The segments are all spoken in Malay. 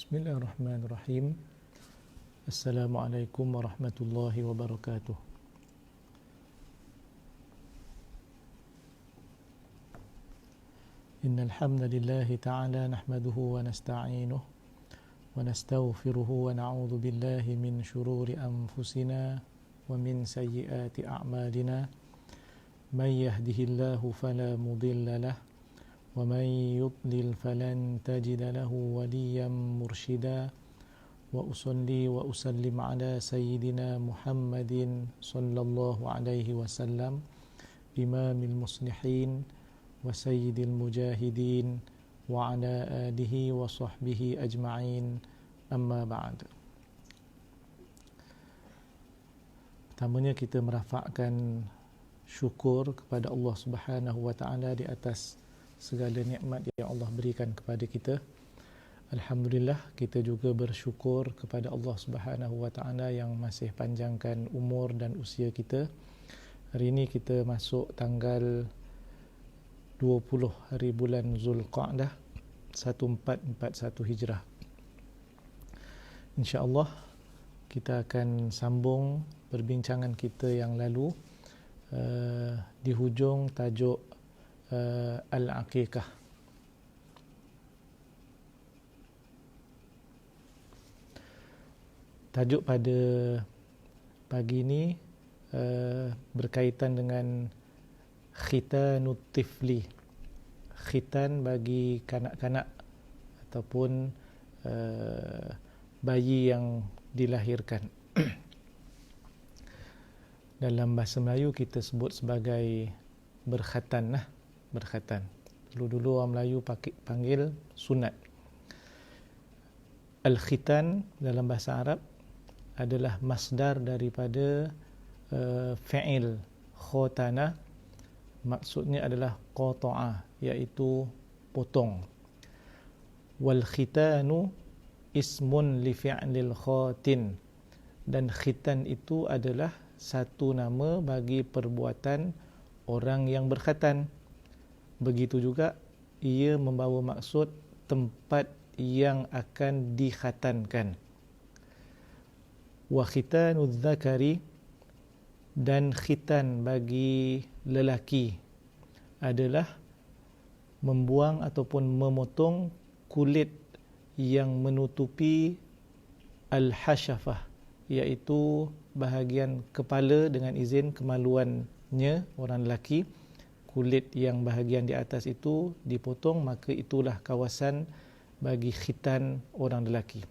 Bismillahirrahmanirrahim. Assalamualaikum warahmatullahi wabarakatuh. Innal hamdalillah ta'ala nahmaduhu wa nasta'inuhu wa nastaghfiruhu wa na'udzu billahi min shururi anfusina wa min sayyiati a'malina. Man yahdihillahu fala mudilla lahu wa man yudlil falan tajida lahu waliyan mursyida. Wa usalli wa usallim ala sayyidina Muhammadin sallallahu alaihi wasallam, imamil muslihin wa sayyidil mujahidin wa ala alihi wa sahbihi ajma'in, amma ba'd. Pertamanya kita merafakkan syukur kepada Allah Subhanahu wa taala di atas segala nikmat yang Allah berikan kepada kita. Alhamdulillah, kita juga bersyukur kepada Allah Subhanahu wa taala yang masih panjangkan umur dan usia kita. Hari ini kita masuk tanggal 20 hari bulan Zulqa'dah 1441 Hijrah. InsyaAllah kita akan sambung perbincangan kita yang lalu di hujung tajuk Al-Aqiqah. Tajuk pada pagi ini berkaitan dengan khitanut tifli, khitan bagi kanak-kanak ataupun bayi yang dilahirkan. Dalam bahasa Melayu kita sebut sebagai berkhatan lah, berkhatan. Dulu orang Melayu panggil sunat. Al-khitan dalam bahasa Arab adalah masdar daripada fi'il khotana. Maksudnya adalah qata'a, iaitu potong. Wal khitanu ismun li fi'lil khatin, dan khitan itu adalah satu nama bagi perbuatan orang yang berkhatan. Begitu juga ia membawa maksud tempat yang akan dikhatankan. Wa khitanu dzakari, dan khitan bagi lelaki adalah membuang ataupun memotong kulit yang menutupi al-hashafah, iaitu bahagian kepala dengan izin kemaluannya orang lelaki. Kulit yang bahagian di atas itu dipotong, maka itulah kawasan bagi khitan orang lelaki.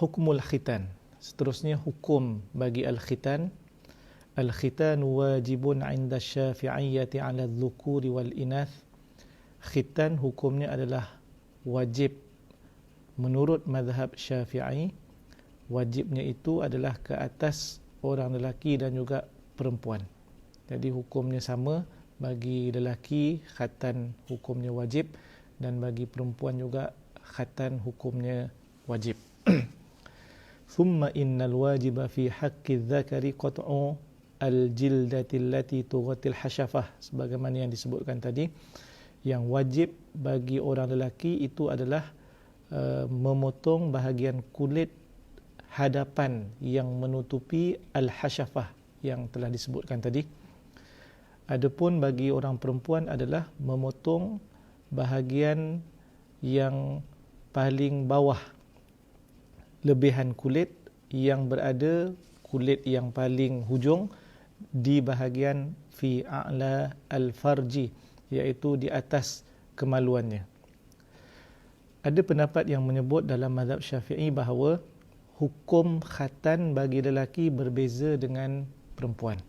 Hukmul khitan, seterusnya hukum bagi al-khitan. Al-khitan wajibun 'inda syafi'iyyati 'ala adh-dhukuri wal inath. Khitan hukumnya adalah wajib menurut mazhab Syafi'i. Wajibnya itu adalah ke atas orang lelaki dan juga perempuan. Jadi hukumnya sama, bagi lelaki khatan hukumnya wajib, dan bagi perempuan juga khatan hukumnya wajib. Thumma innal wajiba fi haqqi dzakari qat'u al-jildati allati tughatil hashafah, sebagaimana yang disebutkan tadi. Yang wajib bagi orang lelaki itu adalah memotong bahagian kulit hadapan yang menutupi al-hashafah yang telah disebutkan tadi. Adapun bagi orang perempuan adalah memotong bahagian yang paling bawah, lebihan kulit yang berada, kulit yang paling hujung di bahagian fi a'la al-farji, iaitu di atas kemaluannya. Ada pendapat yang menyebut dalam mazhab Syafi'i bahawa hukum khatan bagi lelaki berbeza dengan perempuan.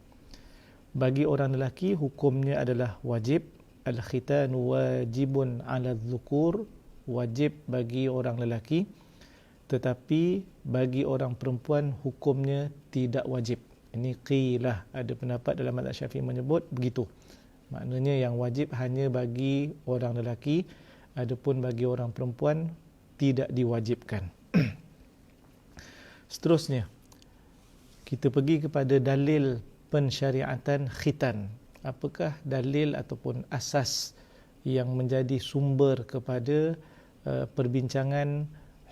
Bagi orang lelaki hukumnya adalah wajib. Al-khitanu wajibun 'ala adh-dhukur, wajib bagi orang lelaki. Tetapi bagi orang perempuan hukumnya tidak wajib. Ini qilah, ada pendapat dalam mazhab Syafi'i menyebut begitu. Maknanya yang wajib hanya bagi orang lelaki, adapun bagi orang perempuan tidak diwajibkan. Seterusnya kita pergi kepada dalil pensyariatan khitan. Apakah dalil ataupun asas yang menjadi sumber kepada perbincangan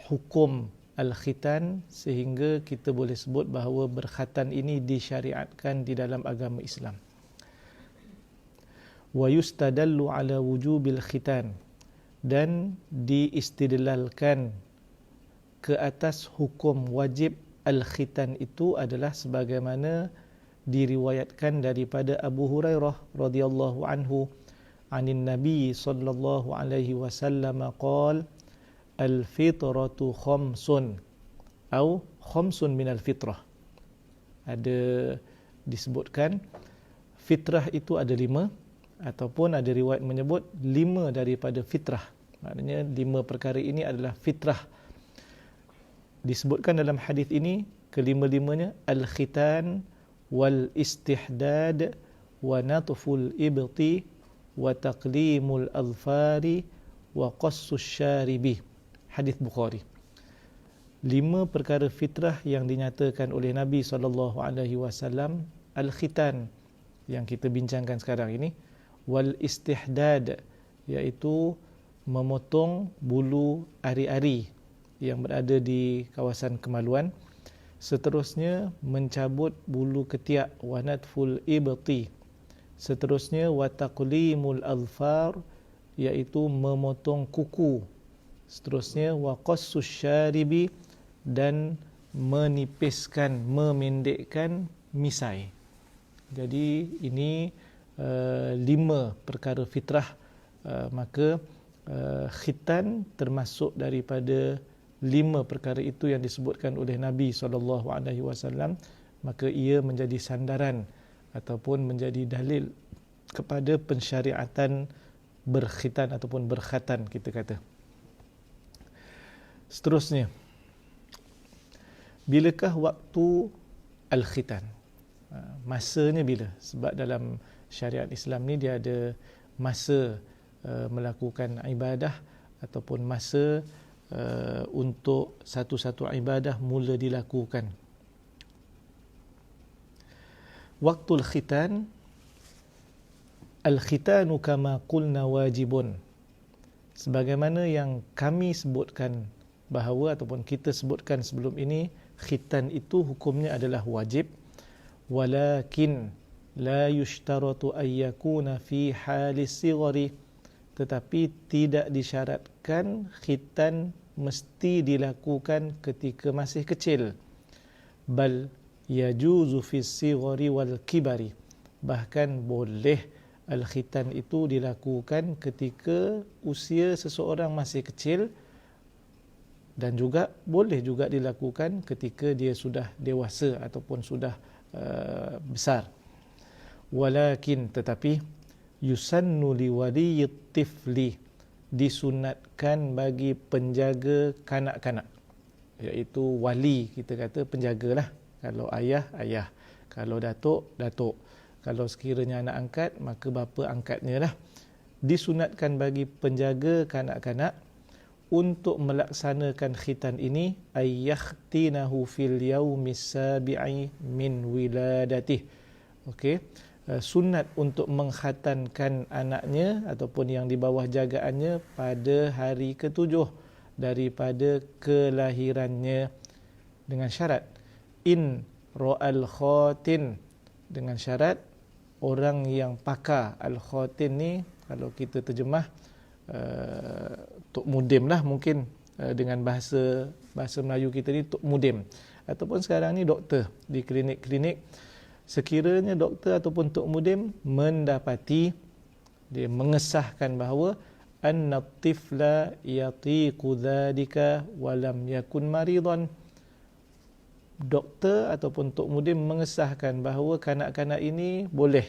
hukum al-khitan, sehingga kita boleh sebut bahawa berkhatan ini disyariatkan di dalam agama Islam. Wa yustadallu ala wujubil khitan, dan diistidlalkan ke atas hukum wajib al-khitan itu adalah sebagaimana diriwayatkan daripada Abu Hurairah radhiyallahu anhu anin Nabi sallallahu alaihi wasallam qala al-fitratu khamsun atau khamsun minal fitrah. Ada disebutkan fitrah itu ada 5, ataupun ada riwayat menyebut 5 daripada fitrah. Maknanya 5 perkara ini adalah fitrah. Disebutkan dalam hadis ini kelima-limanya al-khitan wal istihdad wa natful ibti wa taqlimul adfari wa qassus syaribi. Hadis Bukhari. 5 perkara fitrah yang dinyatakan oleh Nabi SAW. Al-khitan yang kita bincangkan sekarang ini, wal istihdad, iaitu memotong bulu ari-ari yang berada di kawasan kemaluan. Seterusnya mencabut bulu ketiak, wa natful ibti. Seterusnya wa taqlimul adfar, iaitu memotong kuku. Seterusnya wa qassus syaribi, dan menipiskan, memendekkan misai. Jadi ini 5 perkara fitrah. Maka khitan termasuk daripada 5 perkara itu yang disebutkan oleh Nabi SAW. Maka ia menjadi sandaran ataupun menjadi dalil kepada pensyariatan berkhitan ataupun berkhatan, kita kata. Seterusnya, bilakah waktu al-khitan? Masanya bila? Sebab dalam syariat Islam ni dia ada masa melakukan ibadah ataupun masa untuk satu-satu ibadah mula dilakukan. Waktu al-khitan, al-khitanu kama qulna wajibun. Sebagaimana yang kami sebutkan bahawa ataupun kita sebutkan sebelum ini, khitan itu hukumnya adalah wajib, walakin la yushtaratu an yakuna fi halis sighari, tetapi tidak disyaratkan khitan mesti dilakukan ketika masih kecil. Bal yajuzu fi sighari wal kibari, bahkan boleh al-khitan itu dilakukan ketika usia seseorang masih kecil, dan juga boleh juga dilakukan ketika dia sudah dewasa ataupun sudah besar. Walakin, tetapi yusannu li waliyyit tifli, disunatkan bagi penjaga kanak-kanak, iaitu wali, kita kata penjagalah. Kalau ayah, ayah. Kalau datuk, datuk. Kalau sekiranya anak angkat, maka bapa angkatnya lah. Disunatkan bagi penjaga kanak-kanak untuk melaksanakan khitan ini, ayyahtinahu fil yaumis sabi'i min wiladatih. Okey, sunat untuk mengkhatankan anaknya ataupun yang di bawah jagaannya pada hari ke-7 daripada kelahirannya, dengan syarat in ra'al khatin, dengan syarat orang yang pakar. Al-khatin ni kalau kita terjemah Tok Mudim lah mungkin, dengan bahasa Melayu kita ni Tok Mudim, ataupun sekarang ni doktor di klinik-klinik. Sekiranya doktor ataupun Tok Mudim mendapati, dia mengesahkan bahawa anna tifla yatiqu dzalika wa lam yakun maridan, doktor ataupun Tok Mudim mengesahkan bahawa kanak-kanak ini boleh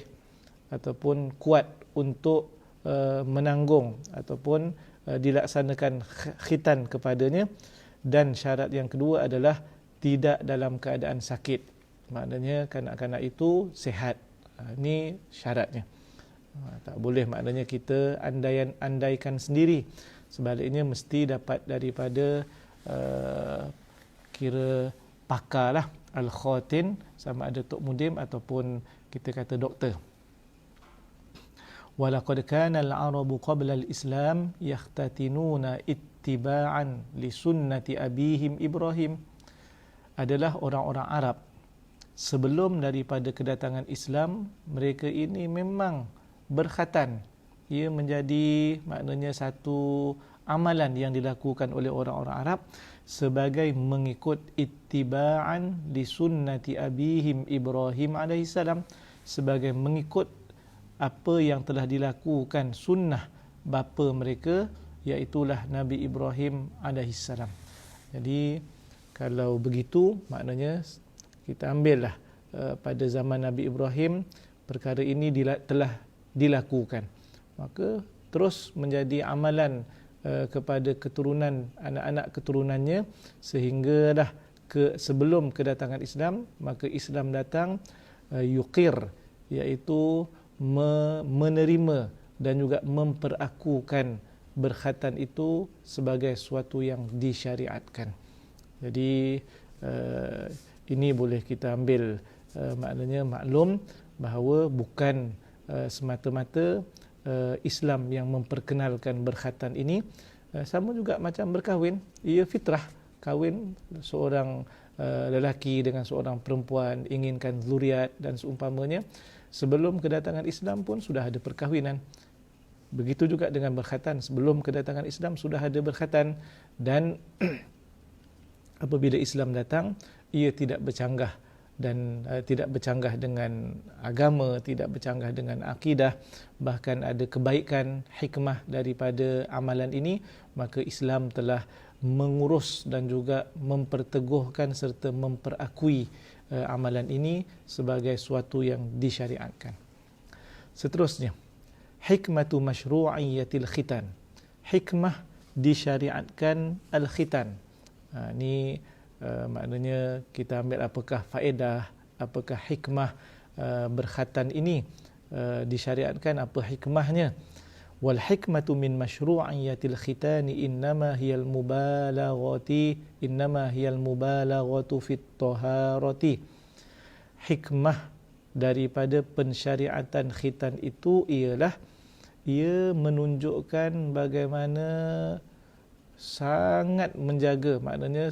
ataupun kuat untuk menanggung ataupun dilaksanakan khitan kepadanya, dan syarat yang kedua adalah tidak dalam keadaan sakit. Maknanya kanak-kanak itu sihat. Ini syaratnya. Tak boleh maknanya kita andaikan sendiri. Sebaliknya mesti dapat daripada kira pakar lah, al-khatin, sama ada Tok Mudim ataupun kita kata doktor. Walaqad kana al-arabu qabla al-islam yakhtatinuna ittiba'an li sunnati abihim Ibrahim, adalah orang-orang Arab. Sebelum daripada kedatangan Islam, mereka ini memang berkhatan. Ia menjadi maknanya satu amalan yang dilakukan oleh orang-orang Arab sebagai mengikut ittiba'an li sunnati abihim Ibrahim alaihissalam, sebagai mengikut apa yang telah dilakukan sunnah bapa mereka, iaitulah Nabi Ibrahim alaihissalam. Jadi kalau begitu maknanya kita ambillah pada zaman Nabi Ibrahim perkara ini telah dilakukan, maka terus menjadi amalan kepada keturunan, anak-anak keturunannya, sehinggalah sebelum kedatangan Islam, maka Islam datang yuqir, iaitu menerima dan juga memperakukan berkhatan itu sebagai sesuatu yang disyariatkan. Jadi ini boleh kita ambil maknanya maklum bahawa bukan semata-mata Islam yang memperkenalkan berkhatan ini. Sama juga macam berkahwin, ia fitrah. Kahwin seorang lelaki dengan seorang perempuan, inginkan zuriat dan seumpamanya. Sebelum kedatangan Islam pun sudah ada perkahwinan. Begitu juga dengan berkhatan, sebelum kedatangan Islam sudah ada berkhatan. Dan apabila Islam datang, ia tidak bercanggah dan tidak bercanggah dengan agama, tidak bercanggah dengan akidah, bahkan ada kebaikan, hikmah daripada amalan ini, maka Islam telah mengurus dan juga memperteguhkan serta memperakui amalan ini sebagai suatu yang disyariatkan. Seterusnya, hikmatu masyru'iyatil khitan. Hikmah disyariatkan al-khitan. Ini maknanya kita ambil apakah faedah, apakah hikmah berkhatan ini disyariatkan, apa hikmahnya. Wal hikmatu min masyru'iyatil khitani innama hiyal mubalaghatu fit taharati. Hikmah daripada pensyariatan khitan itu ialah ia menunjukkan bagaimana sangat menjaga, maknanya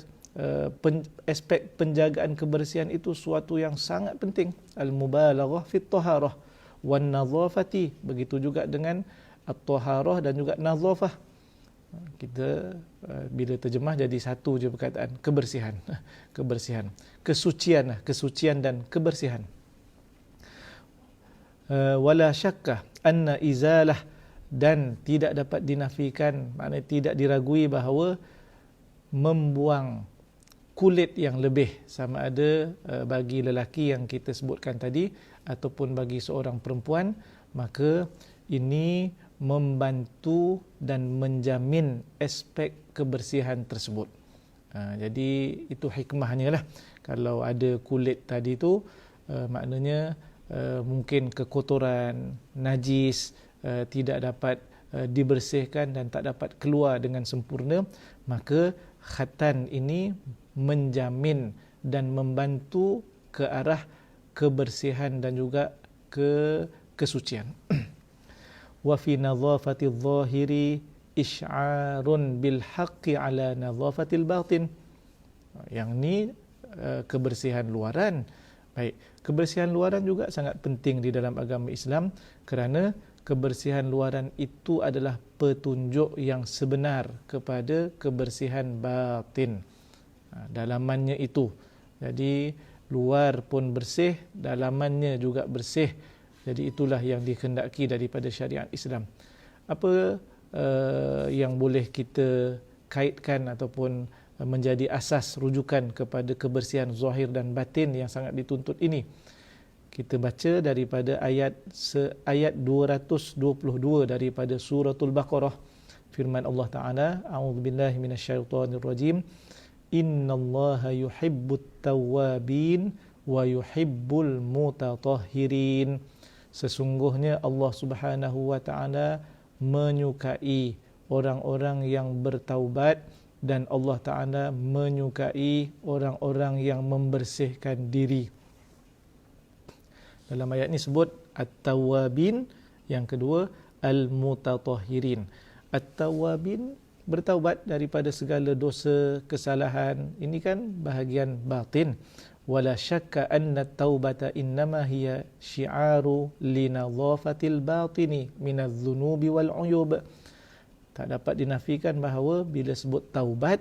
aspek penjagaan kebersihan itu suatu yang sangat penting. Al-mubalaghah fit taharah wan nadhafati, begitu juga dengan at-taharah dan juga nadhafah. Kita bila terjemah jadi satu je perkataan, kebersihan. Kebersihan, kesucian dan kebersihan. Wala syakka anna izalah, dan tidak dapat dinafikan, maknanya tidak diragui bahawa membuang kulit yang lebih, sama ada bagi lelaki yang kita sebutkan tadi ataupun bagi seorang perempuan, maka ini membantu dan menjamin aspek kebersihan tersebut. Jadi itu hikmahnya lah. Kalau ada kulit tadi tu maknanya mungkin kekotoran, najis, tidak dapat dibersihkan dan tak dapat keluar dengan sempurna, maka khatan ini menjamin dan membantu ke arah kebersihan dan juga kesucian. Wa fi nadhafati adh-dhahiri isy'arun bil haqqi ala nadhafati al-batin. Yang ni kebersihan luaran. Baik, kebersihan luaran juga sangat penting di dalam agama Islam, kerana kebersihan luaran itu adalah petunjuk yang sebenar kepada kebersihan batin. Dalamannya itu. Jadi luar pun bersih, dalamannya juga bersih. Jadi itulah yang dikehendaki daripada syariat Islam. Apa yang boleh kita kaitkan ataupun menjadi asas rujukan kepada kebersihan zahir dan batin yang sangat dituntut ini? Kita baca daripada ayat 222 daripada suratul Baqarah. Firman Allah Ta'ala, a'udzubillahi minasyaitonirrajim, innallaha yuhibbut tawwabin wa yuhibbul mutatahhirin. Sesungguhnya Allah Subhanahu wa Ta'ala menyukai orang-orang yang bertaubat, dan Allah Ta'ala menyukai orang-orang yang membersihkan diri. Dalam ayat ini sebut at-tawwabin, yang kedua al-mutatahhirin. At-tawwabin bertaubat daripada segala dosa, kesalahan. Ini kan bahagian batin. Wala syakka anna taubata innama hiya syi'aru linadhafatil batini minadh-dhunubi wal 'uyub. Tak dapat dinafikan bahawa bila sebut taubat,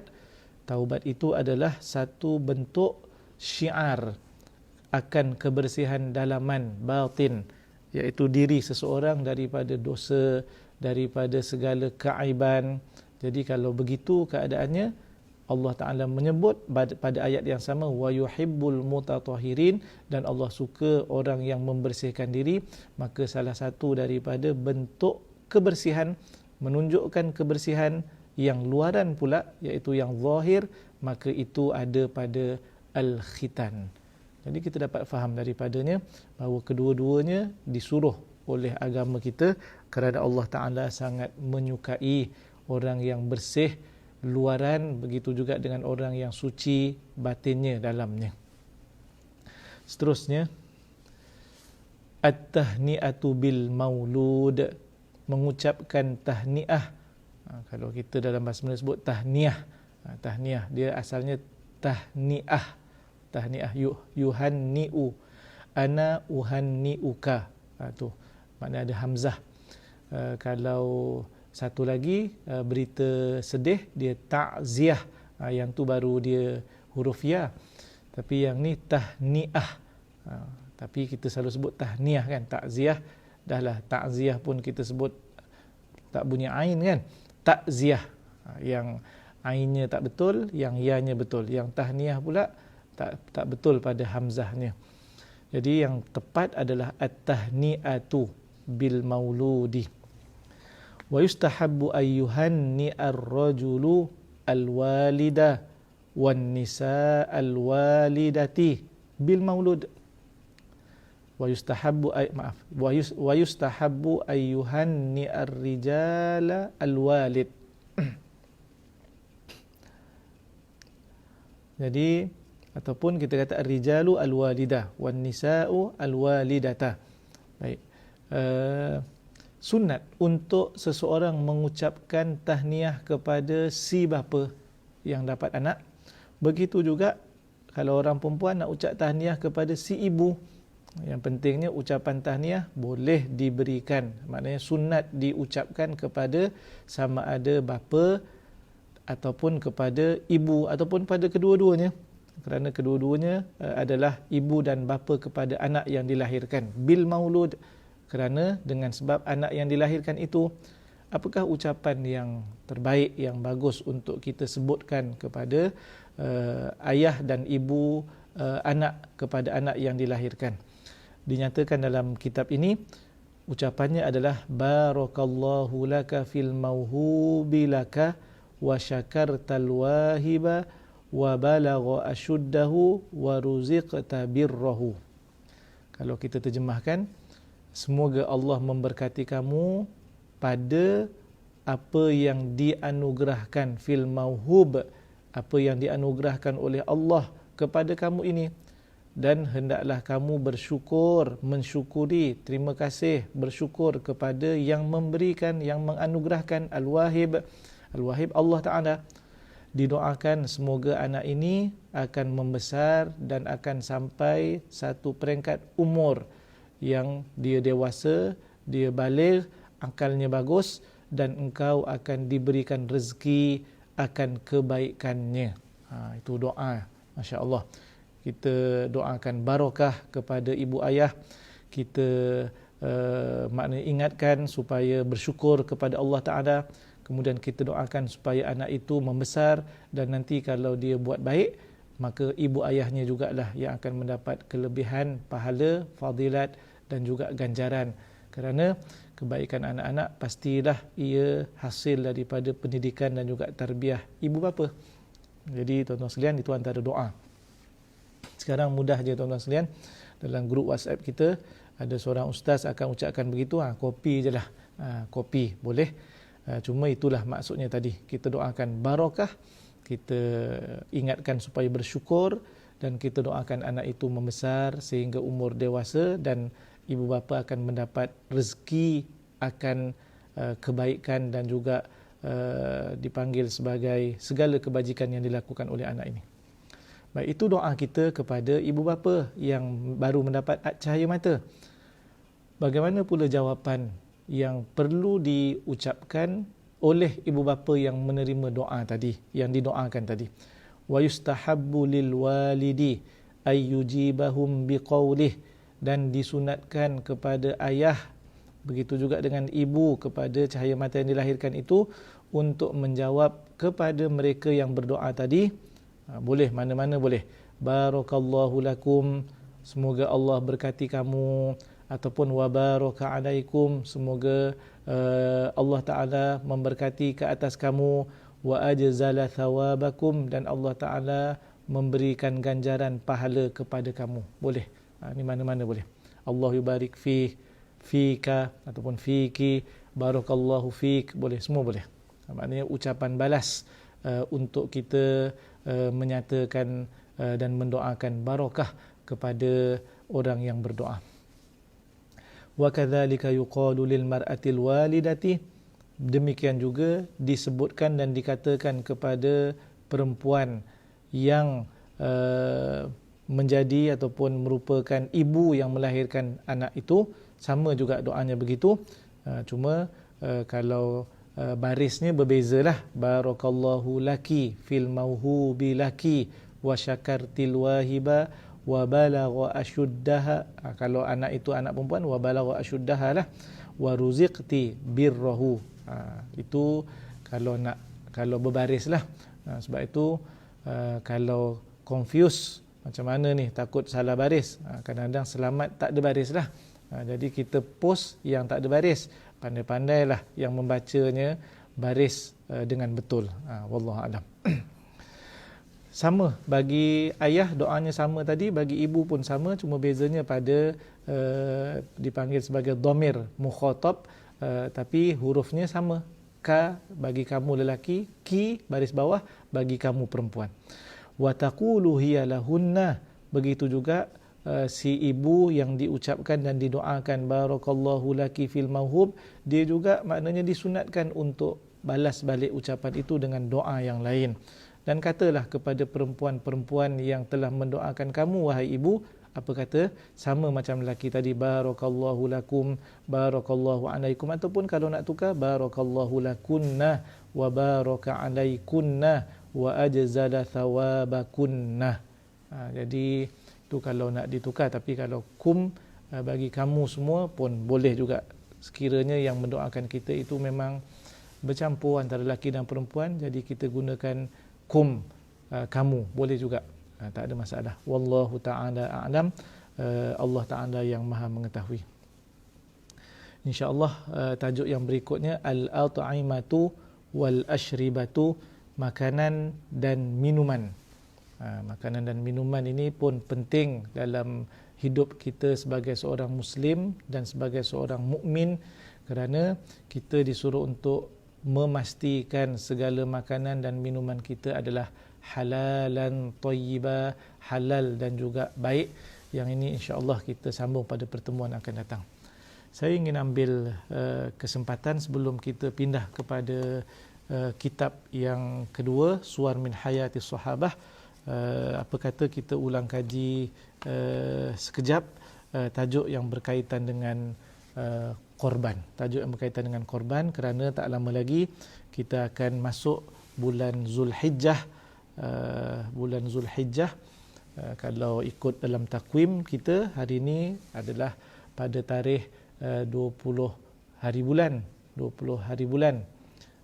taubat itu adalah satu bentuk syiar akan kebersihan dalaman, batin, iaitu diri seseorang daripada dosa, daripada segala keaiban. Jadi kalau begitu keadaannya, Allah Ta'ala menyebut pada ayat yang sama, wa yuhibbul mutatahhirin, dan Allah suka orang yang membersihkan diri. Maka salah satu daripada bentuk kebersihan, menunjukkan kebersihan yang luaran pula, iaitu yang zahir, maka itu ada pada al-khitan. Jadi kita dapat faham daripadanya bahawa kedua-duanya disuruh oleh agama kita kerana Allah Ta'ala sangat menyukai orang yang bersih luaran, begitu juga dengan orang yang suci batinnya dalamnya. Seterusnya, at-tahni'atu bil maulud, mengucapkan tahniah. Kalau kita dalam bahasa Melayu sebut tahniah. Tahniah dia asalnya tahniah. Tahniah yuhanni'u, ana uhanni'uka. Tu makna ada hamzah. Kalau satu lagi berita sedih, dia ta'ziah. Yang tu baru dia huruf ya. Tapi yang ni tahniah. Tapi kita selalu sebut tahniah kan, ta'ziah. Dahlah ta'ziah pun kita sebut tak bunyi ain kan. Ta'ziah. Yang ainnya tak betul, yang ya-nya betul. Yang tahniah pula tak betul pada hamzahnya. Jadi yang tepat adalah at-tahni'atu bil mauludi. Wa yustahabbu ayyuhanni ar-rajulu al-walida wan nisa al-walidati bil maulud. Wa yustahabbu ayyuhanni ar-rijala al-walid. Jadi ataupun kita kata ar-rijalu al-walidah wan nisa'u al-walidata. Baik. Sunat untuk seseorang mengucapkan tahniah kepada si bapa yang dapat anak. Begitu juga kalau orang perempuan nak ucap tahniah kepada si ibu. Yang pentingnya ucapan tahniah boleh diberikan. Maknanya sunat diucapkan kepada sama ada bapa ataupun kepada ibu ataupun pada kedua-duanya. Kerana kedua-duanya adalah ibu dan bapa kepada anak yang dilahirkan. Bil maulud. Kerana dengan sebab anak yang dilahirkan itu, apakah ucapan yang terbaik, yang bagus untuk kita sebutkan kepada ayah dan ibu anak kepada anak yang dilahirkan. Dinyatakan dalam kitab ini, ucapannya adalah barakallahu laka fil mauhubi laka wa syakartal wahiba wa balagha ashuddahu wa ruziqta birrahu. Kalau kita terjemahkan, semoga Allah memberkati kamu pada apa yang dianugerahkan fil mauhub, apa yang dianugerahkan oleh Allah kepada kamu ini, dan hendaklah kamu bersyukur, mensyukuri, terima kasih, bersyukur kepada yang memberikan, yang menganugerahkan, al-wahib. Al-wahib Allah Ta'ala. Didoakan semoga anak ini akan membesar dan akan sampai satu peringkat umur yang dia dewasa, dia baligh, akalnya bagus, dan engkau akan diberikan rezeki akan kebaikannya. Itu doa. Masya Allah. Kita doakan barakah kepada ibu ayah. Kita maknanya ingatkan supaya bersyukur kepada Allah Ta'ala. Kemudian kita doakan supaya anak itu membesar, dan nanti kalau dia buat baik, maka ibu ayahnya jugalah yang akan mendapat kelebihan pahala, fadilat dan juga ganjaran. Kerana kebaikan anak-anak pastilah ia hasil daripada pendidikan dan juga tarbiyah ibu bapa. Jadi tuan-tuan sekalian, itu antara doa. Sekarang mudah je tuan-tuan sekalian, dalam grup WhatsApp kita ada seorang ustaz akan ucapkan begitu, kopi je lah. Kopi boleh. Cuma itulah maksudnya tadi. Kita doakan barakah, kita ingatkan supaya bersyukur, dan kita doakan anak itu membesar sehingga umur dewasa, dan ibu bapa akan mendapat rezeki akan kebaikan dan juga dipanggil sebagai segala kebajikan yang dilakukan oleh anak ini. Baik, itu doa kita kepada ibu bapa yang baru mendapat cahaya mata. Bagaimana pula jawapan yang perlu diucapkan oleh ibu bapa yang menerima doa tadi, yang didoakan tadi? Wa yustahabbu lil walidi ay yujibahum biqaulih, dan disunatkan kepada ayah, begitu juga dengan ibu kepada cahaya mata yang dilahirkan itu, untuk menjawab kepada mereka yang berdoa tadi. Boleh, mana-mana boleh. Barakallahu lakum, semoga Allah berkati kamu, ataupun wa baraka alaikum, semoga Allah Ta'ala memberkati ke atas kamu, wa ajzala thawabakum, dan Allah Ta'ala memberikan ganjaran pahala kepada kamu. Boleh. Ini mana-mana boleh. Allah yubarik fika ataupun fiki, barakallahu fik, boleh, semua boleh. Maknanya ucapan balas untuk kita menyatakan dan mendoakan barakah kepada orang yang berdoa. Wa kadzalika yuqalu lil mar'atil walidati, demikian juga disebutkan dan dikatakan kepada perempuan yang menjadi ataupun merupakan ibu yang melahirkan anak itu, sama juga doanya begitu. Cuma kalau barisnya berbezalah. Barakallahu laki fil mauhubi laki wa syakartil wahiba wa balagha ashuddaha. Kalau anak itu anak perempuan, wa balagha ashuddaha lah, wa ruziqti birrahu. Itu kalau berbarislah. Sebab itu kalau confuse macam mana ni, takut salah baris, kadang-kadang selamat tak ada baris lah. Jadi kita post yang tak ada baris, pandai-pandailah yang membacanya baris dengan betul. Wallahu a'lam. Sama bagi ayah, doanya sama tadi, bagi ibu pun sama, cuma bezanya pada dipanggil sebagai dhamir mukhatab, tapi hurufnya sama. Ka bagi kamu lelaki, ki baris bawah bagi kamu perempuan. Wa taqulu hiya lahunna, begitu juga si ibu yang diucapkan dan didoakan barakallahu laki fil mauhub, dia juga maknanya disunatkan untuk balas balik ucapan itu dengan doa yang lain. Dan katalah kepada perempuan-perempuan yang telah mendoakan kamu, wahai ibu, apa kata? Sama macam lelaki tadi, barakallahu lakum, barakallahu alaikum, ataupun kalau nak tukar, barakallahu lakunna wa baraka alaikunna wa ajzala thawabakunna. Jadi itu kalau nak ditukar, tapi kalau kum bagi kamu semua pun boleh juga. Sekiranya yang mendoakan kita itu memang bercampur antara lelaki dan perempuan, jadi kita gunakan kum, kamu, boleh juga. Tak ada masalah. Wallahu ta'ala a'lam. Allah Ta'ala yang maha mengetahui. InsyaAllah tajuk yang berikutnya, al-at'imatu wal ashribatu, makanan dan minuman. Makanan dan minuman ini pun penting dalam hidup kita sebagai seorang Muslim dan sebagai seorang mukmin, kerana kita disuruh untuk memastikan segala makanan dan minuman kita adalah halalan thayyibah, halal dan juga baik. Yang ini insya-Allah kita sambung pada pertemuan akan datang. Saya ingin ambil kesempatan sebelum kita pindah kepada kitab yang kedua, Suwar min Hayati Sahabah. Apa kata kita ulang kaji sekejap tajuk yang berkaitan dengan korban. Tajuk yang berkaitan dengan korban, kerana tak lama lagi kita akan masuk bulan Zulhijjah. Bulan Zulhijjah, kalau ikut dalam takwim kita, hari ini adalah pada tarikh 20 hari bulan, 20 hari bulan.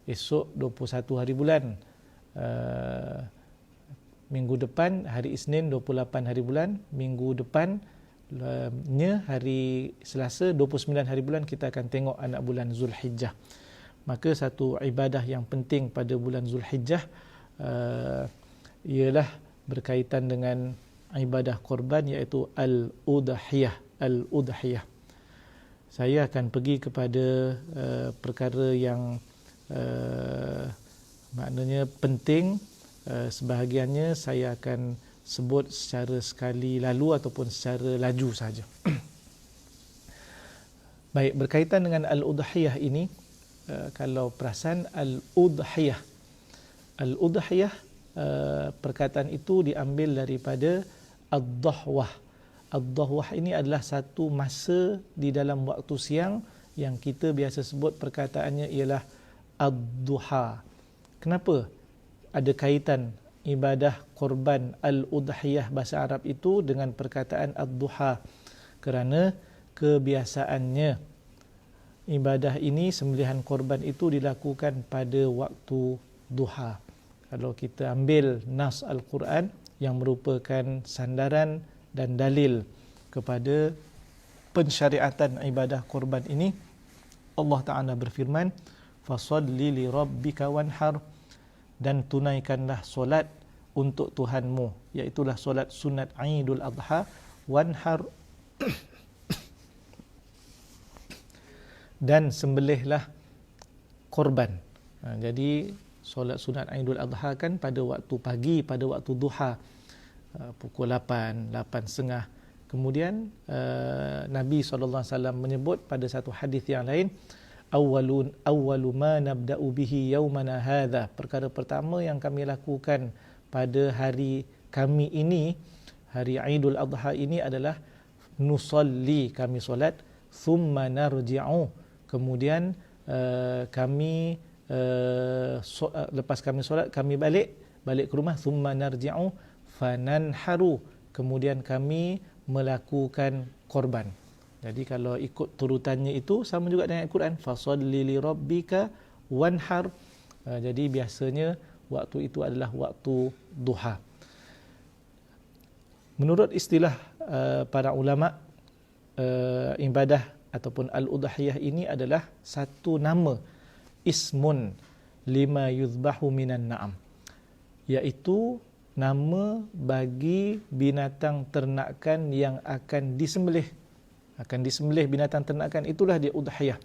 Esok 21 hari bulan. Minggu depan hari Isnin 28 hari bulan, minggu depannya hari Selasa 29 hari bulan kita akan tengok anak bulan Zulhijjah. Maka satu ibadah yang penting pada bulan Zulhijjah ialah berkaitan dengan ibadah korban, iaitu al-udhiyah. Al-udhiyah. Saya akan pergi kepada perkara yang maknanya penting. Sebahagiannya saya akan sebut secara sekali lalu ataupun secara laju saja. Baik, berkaitan dengan al-udhiyah ini, kalau perasan al-udhiyah. Al-udhiyah, perkataan itu diambil daripada ad-dahwah. Ad-dahwah ini adalah satu masa di dalam waktu siang yang kita biasa sebut perkataannya ialah ad-duha. Kenapa ada kaitan ibadah korban al-udhiyah bahasa Arab itu dengan perkataan ad-duha? Kerana kebiasaannya ibadah ini, sembelihan korban itu dilakukan pada waktu duha. Kalau kita ambil nas Al-Quran yang merupakan sandaran dan dalil kepada pensyariatan ibadah korban ini, Allah Ta'ala berfirman, fasalli li rabbika wanhar, dan tunaikanlah solat untuk Tuhanmu, iaitulah solat sunat Aidul Adha, wanhar, dan sembelihlah korban. Jadi solat sunat Aidul Adha kan pada waktu pagi, pada waktu duha, pukul 8, 8.30. Kemudian Nabi SAW menyebut pada satu hadis yang lain, awwalu ma nabda'u bihi yaumana hadha, perkara pertama yang kami lakukan pada hari kami ini, hari Aidul Adha ini adalah nusalli, kami solat, thumma narji'u, kemudian kami lepas kami solat kami balik ke rumah, thumma narji'u fananharu, kemudian kami melakukan korban. Jadi kalau ikut turutannya itu sama juga dengan Al-Quran, fasalli li rabbika wanhar. Jadi biasanya waktu itu adalah waktu duha. Menurut istilah para ulama, ibadah ataupun al-udhiyah ini adalah satu nama, ismun lima yuzbahu minan na'am, iaitu nama bagi binatang ternakan yang akan disembelih. Binatang ternakan, itulah dia udhiyah.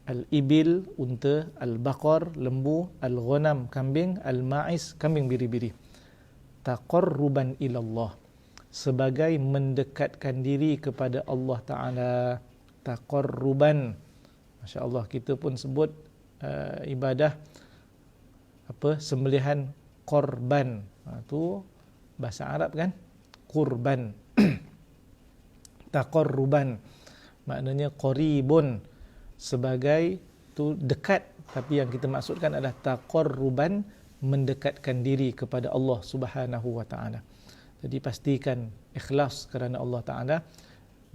Al-ibil, unta; al-baqar, lembu; al-ghanam, kambing; al-ma'is, kambing biri-biri. Taqarruban ilallah, sebagai mendekatkan diri kepada Allah Ta'ala. Taqarruban, Masya Allah, kita pun sebut ibadah sembelihan korban. Itu bahasa Arab kan, kurban. Taqarruban maknanya qaribun, sebagai tu dekat, tapi yang kita maksudkan adalah taqarruban, mendekatkan diri kepada Allah Subhanahu wa taala. Jadi pastikan ikhlas kerana Allah Taala,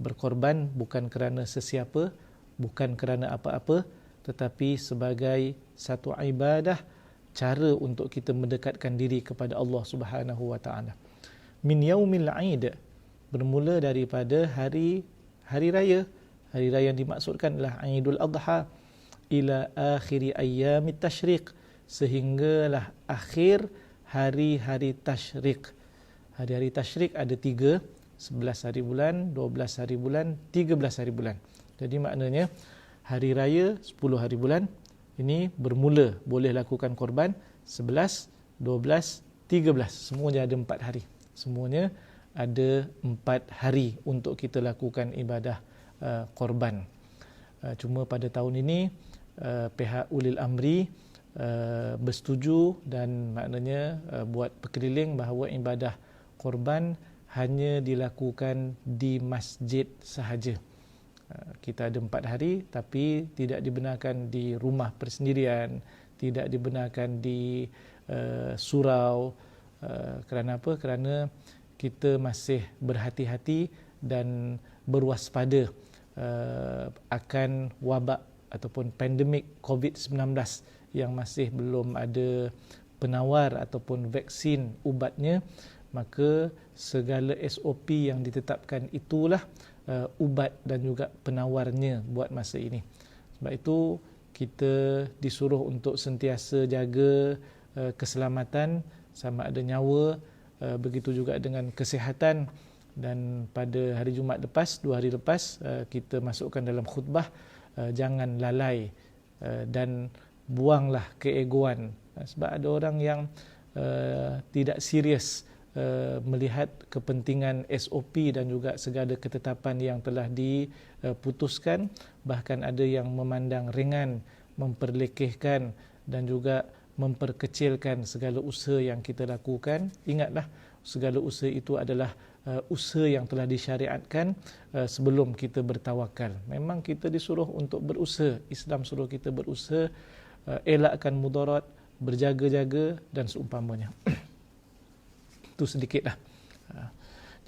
berkorban bukan kerana sesiapa, bukan kerana apa-apa, tetapi sebagai satu ibadah, cara untuk kita mendekatkan diri kepada Allah Subhanahu wa taala. Min yaumil 'aid, bermula daripada hari raya. Hari raya yang dimaksudkan adalah Aidul Adha, ila akhiri ayyamit tasyriq, sehinggalah akhir hari-hari tasyriq. Hari-hari tasyriq ada 3, 11 hari bulan, 12 hari bulan, 13 hari bulan. Jadi maknanya hari raya 10 hari bulan ini bermula boleh lakukan korban 11, 12, 13. Semuanya ada 4 hari. Semuanya ada 4 hari untuk kita lakukan ibadah korban. Cuma pada tahun ini pihak ulil amri bersetuju dan maknanya buat perkeliling bahawa ibadah korban hanya dilakukan di masjid sahaja. Kita ada 4 hari, tapi tidak dibenarkan di rumah persendirian, tidak dibenarkan di surau. Kerana apa? Kerana kita masih berhati-hati dan berwaspada akan wabak ataupun pandemik COVID-19 yang masih belum ada penawar ataupun vaksin ubatnya. Maka segala SOP yang ditetapkan itulah ubat dan juga penawarnya buat masa ini. Sebab itu kita disuruh untuk sentiasa jaga keselamatan, sama ada nyawa, begitu juga dengan kesihatan. Dan pada hari Jumaat lepas, 2 hari lepas, kita masukkan dalam khutbah, jangan lalai dan buanglah keegoan. Sebab ada orang yang tidak serius melihat kepentingan SOP dan juga segala ketetapan yang telah diputuskan. Bahkan ada yang memandang ringan memperlekehkan dan juga memperkecilkan segala usaha yang kita lakukan. Ingatlah, segala usaha itu adalah usaha yang telah disyariatkan sebelum kita bertawakal. Memang kita disuruh untuk berusaha. Islam suruh kita berusaha, elakkan mudarat, berjaga-jaga dan seumpamanya. Itu sedikitlah.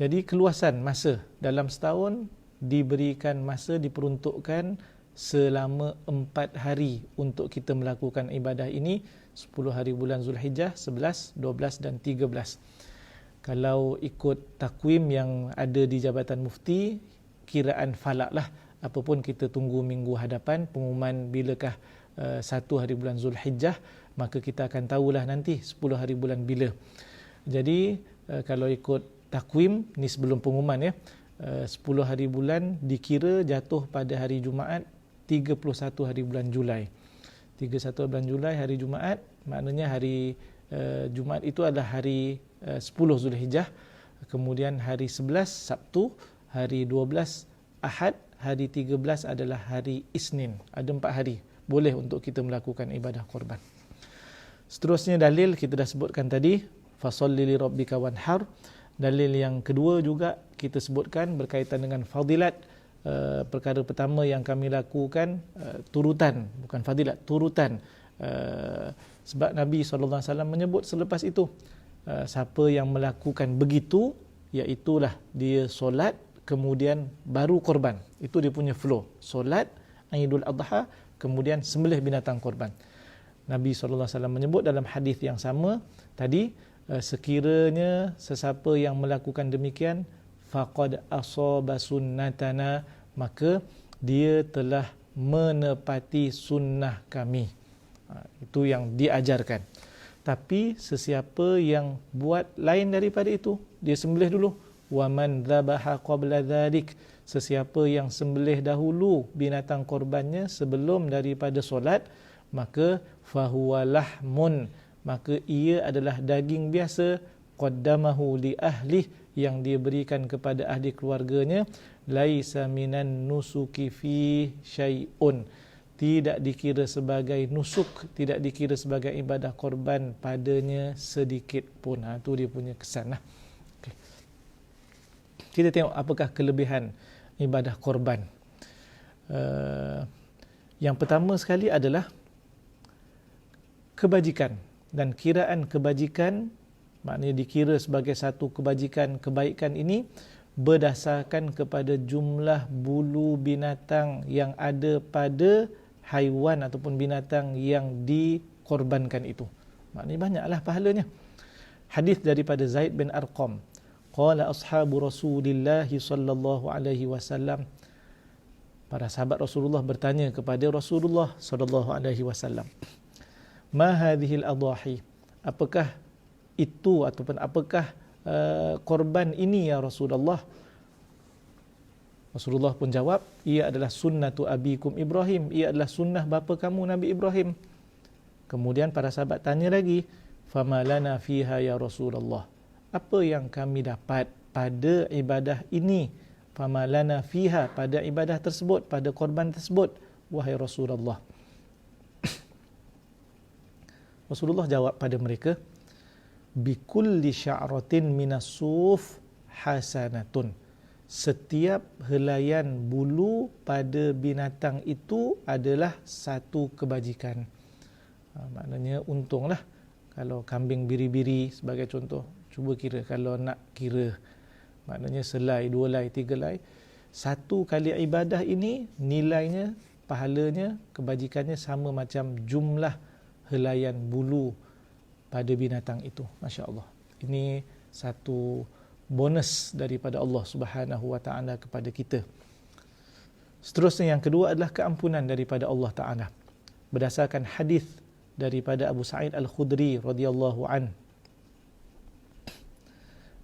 Jadi keluasan masa dalam setahun diberikan masa, diperuntukkan selama 4 hari untuk kita melakukan ibadah ini. 10 hari bulan Zulhijjah, 11, 12 dan 13. Kalau ikut takwim yang ada di Jabatan Mufti, kiraan falak lah. Apapun kita tunggu minggu hadapan, pengumuman bilakah 1 hari bulan Zulhijjah, maka kita akan tahulah nanti 10 hari bulan bila. Jadi kalau ikut takwim, ni sebelum pengumuman ya, 10 hari bulan dikira jatuh pada hari Jumaat 31 hari bulan Julai. 31 bulan Julai hari Jumaat, maknanya hari Jumaat itu adalah hari 10 Zulhijjah, kemudian hari 11 Sabtu, hari 12 Ahad, hari 13 adalah hari Isnin. Ada 4 hari boleh untuk kita melakukan ibadah korban. Seterusnya dalil kita dah sebutkan tadi, fasalli li rabbika wanhar. Dalil yang kedua juga kita sebutkan berkaitan dengan fadilat. Perkara pertama yang kami lakukan turutan, bukan fadilat, turutan. Sebab Nabi SAW menyebut selepas itu, siapa yang melakukan begitu, iaitulah dia solat kemudian baru korban. Itu dia punya flow. Solat, Aidul Adha, kemudian sembelih binatang korban. Nabi SAW menyebut dalam hadis yang sama tadi, sekiranya sesiapa yang melakukan demikian, faqad asaba sunnatana, maka dia telah menepati sunnah kami. Itu yang diajarkan. Tapi sesiapa yang buat lain daripada itu, dia sembelih dulu. Wa man dzabaha qabla dzalik, sesiapa yang sembelih dahulu binatang korbannya sebelum daripada solat, maka fahuwa lahmun, maka ia adalah daging biasa, qaddamahu li ahli, yang dia berikan kepada ahli keluarganya, laisa minan nusuki fi syai'un, tidak dikira sebagai nusuk, tidak dikira sebagai ibadah korban padanya sedikit pun. Itu dia punya kesan lah. Okay. Kita tengok apakah kelebihan ibadah korban. Yang pertama sekali adalah kebajikan, dan kiraan kebajikan, maknanya dikira sebagai satu kebajikan, kebaikan ini berdasarkan kepada jumlah bulu binatang yang ada pada haiwan ataupun binatang yang dikorbankan itu. Maknanya banyaklah pahalanya. Hadis daripada Zaid bin Arqam, qala ashabu Rasulillah sallallahu alaihi wasallam, para sahabat Rasulullah bertanya kepada Rasulullah sallallahu alaihi wasallam, ma hadhil adahi, apakah itu ataupun apakah korban ini ya Rasulullah? Rasulullah pun jawab, ia adalah sunnatu abikum Ibrahim, ia adalah sunnah bapa kamu Nabi Ibrahim. Kemudian para sahabat tanya lagi, fama lana fiha ya Rasulullah, apa yang kami dapat pada ibadah ini? Fama lana fiha, pada ibadah tersebut, pada korban tersebut, wahai Rasulullah. Rasulullah jawab pada mereka, bikulli sya'ratin minas suf hasanatun, setiap helaian bulu pada binatang itu adalah satu kebajikan. Maknanya untunglah kalau kambing biri-biri sebagai contoh. Cuba kira, kalau nak kira, maknanya selai, 2 lai, 3 lai, satu kali ibadah ini nilainya, pahalanya, kebajikannya sama macam jumlah helaian bulu pada binatang itu. Masya Allah. Ini satu bonus daripada Allah Subhanahu wa ta'ala kepada kita. Seterusnya yang kedua adalah keampunan daripada Allah Ta'ala. Berdasarkan hadis daripada Abu Sa'id Al-Khudri radhiyallahu an,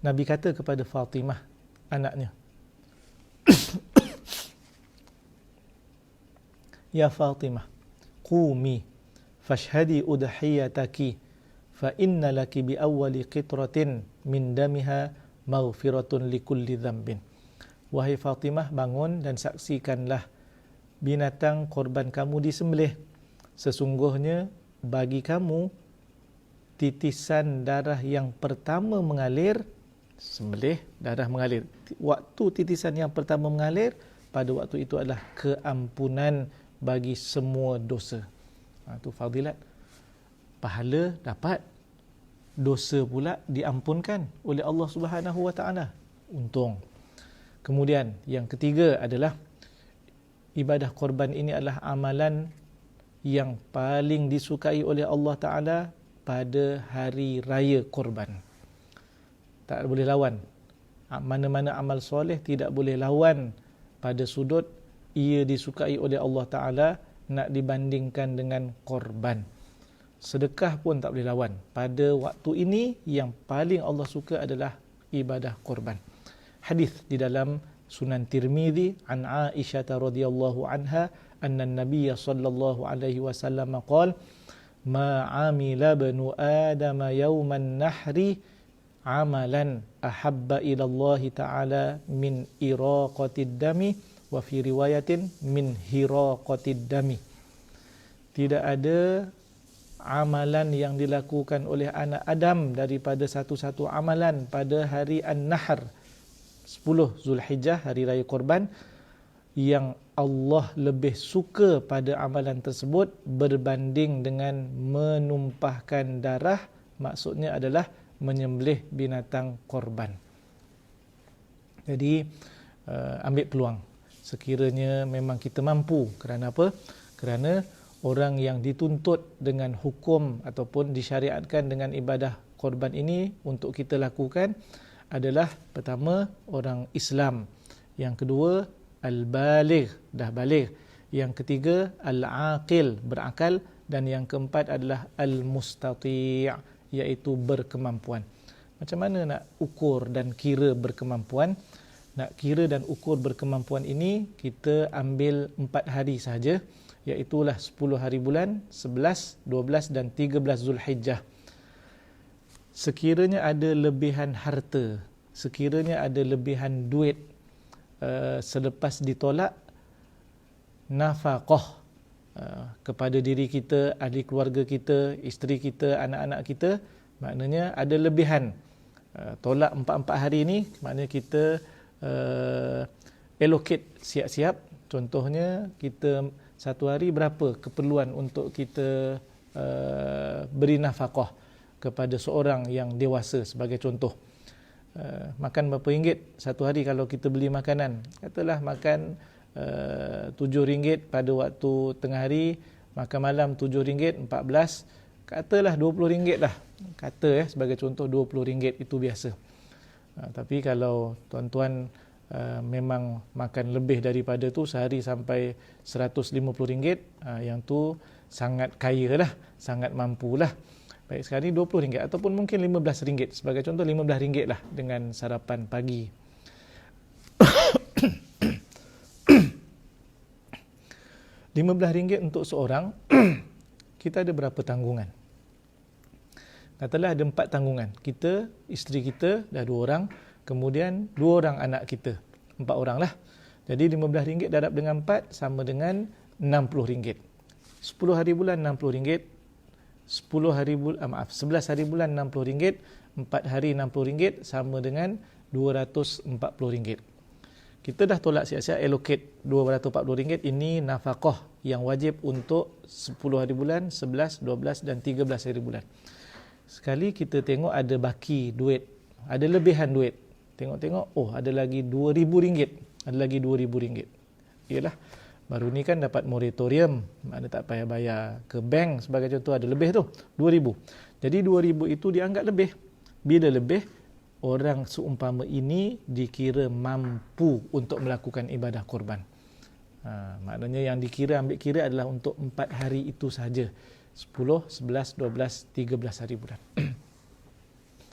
Nabi kata kepada Fatimah, anaknya, ya Fatimah, qumi fashhadi udhiyataki fa inna laki bi awwali qitratin min damiha maghfiratun likulli dhanbin. Wahai Fatimah, bangun dan saksikanlah binatang korban kamu disembelih. sesungguhnya bagi kamu titisan darah yang pertama mengalir, sembelih, darah mengalir. Waktu titisan yang pertama mengalir, pada waktu itu adalah keampunan bagi semua dosa. Itu fadilat. Pahala dapat, dosa pula diampunkan oleh Allah Subhanahu Wa Taala. Untung. Kemudian yang ketiga adalah ibadah korban ini adalah amalan yang paling disukai oleh Allah Taala pada hari raya korban. Tak boleh lawan. Mana-mana amal soleh tidak boleh lawan pada sudut ia disukai oleh Allah Ta'ala nak dibandingkan dengan korban. Sedekah pun tak boleh lawan. Pada waktu ini yang paling Allah suka adalah ibadah korban. Hadis di dalam Sunan Tirmizi an Aisyah radhiyallahu anha anna an-nabiy sallallahu alaihi wasallam qala ma amila banu adam yawman nahri amalan ahabba ila Allah Ta'ala min iraqatid dami wa fi riwayatin min hiraqatid dami. Tidak ada amalan yang dilakukan oleh anak Adam daripada satu-satu amalan pada hari An-Nahr 10 Zulhijjah, hari raya korban, yang Allah lebih suka pada amalan tersebut berbanding dengan menumpahkan darah, maksudnya adalah menyembelih binatang korban. Jadi ambil peluang sekiranya memang kita mampu. Kerana apa? Kerana orang yang dituntut dengan hukum ataupun disyariatkan dengan ibadah korban ini untuk kita lakukan adalah pertama orang Islam, yang kedua al-baligh, dah baligh, yang ketiga al-aqil, berakal, dan yang keempat adalah al-mustati', iaitu berkemampuan. Macam mana nak ukur dan kira berkemampuan? Nak kira dan ukur berkemampuan ini, kita ambil 4 hari sahaja, iaitulah 10 hari bulan, 11, 12 dan 13 Zulhijjah. Sekiranya ada lebihan harta, sekiranya ada lebihan duit selepas ditolak nafaqah kepada diri kita, ahli keluarga kita, isteri kita, anak-anak kita, maknanya ada lebihan. Tolak 4 hari ini, maknanya kita allocate, siap-siap. Contohnya kita satu hari berapa keperluan untuk kita beri nafaqah kepada seorang yang dewasa, sebagai contoh. Makan berapa ringgit satu hari kalau kita beli makanan? Katalah makan RM7 pada waktu tengah hari, makan malam RM7, 14, katalah RM20 lah. Kata sebagai contoh RM20 itu biasa. Tapi kalau tuan-tuan memang makan lebih daripada tu, sehari sampai RM150, yang tu sangat kaya lah, sangat mampu lah. Baik, sekarang ni RM20 ataupun mungkin RM15. Sebagai contoh RM15 lah dengan sarapan pagi. RM15 untuk seorang, kita ada berapa tanggungan? Katalah ada 4 tanggungan. Kita, isteri kita dah 2 orang, kemudian 2 orang anak kita, 4 orang lah. Jadi RM15 darab dengan 4 sama dengan RM60. 10 hari bulan RM60, 11 hari bulan RM60, 4 hari RM60 sama dengan RM240. Kita dah tolak siap-siap allocate RM240. Ini nafaqah yang wajib untuk 10 hari bulan, 11, 12 dan 13 hari bulan. Sekali kita tengok ada baki duit, ada lebihan duit, tengok-tengok, oh ada lagi RM2,000, ada lagi RM2,000. Ialah, baru ni kan dapat moratorium, mana tak payah bayar ke bank sebagai contoh, ada lebih tu, RM2,000. Jadi RM2,000 itu dianggap lebih. Bila lebih, orang seumpama ini dikira mampu untuk melakukan ibadah korban. Maknanya yang dikira, ambil kira adalah untuk 4 hari itu sahaja. 10, 11, 12, 13 hari bulan.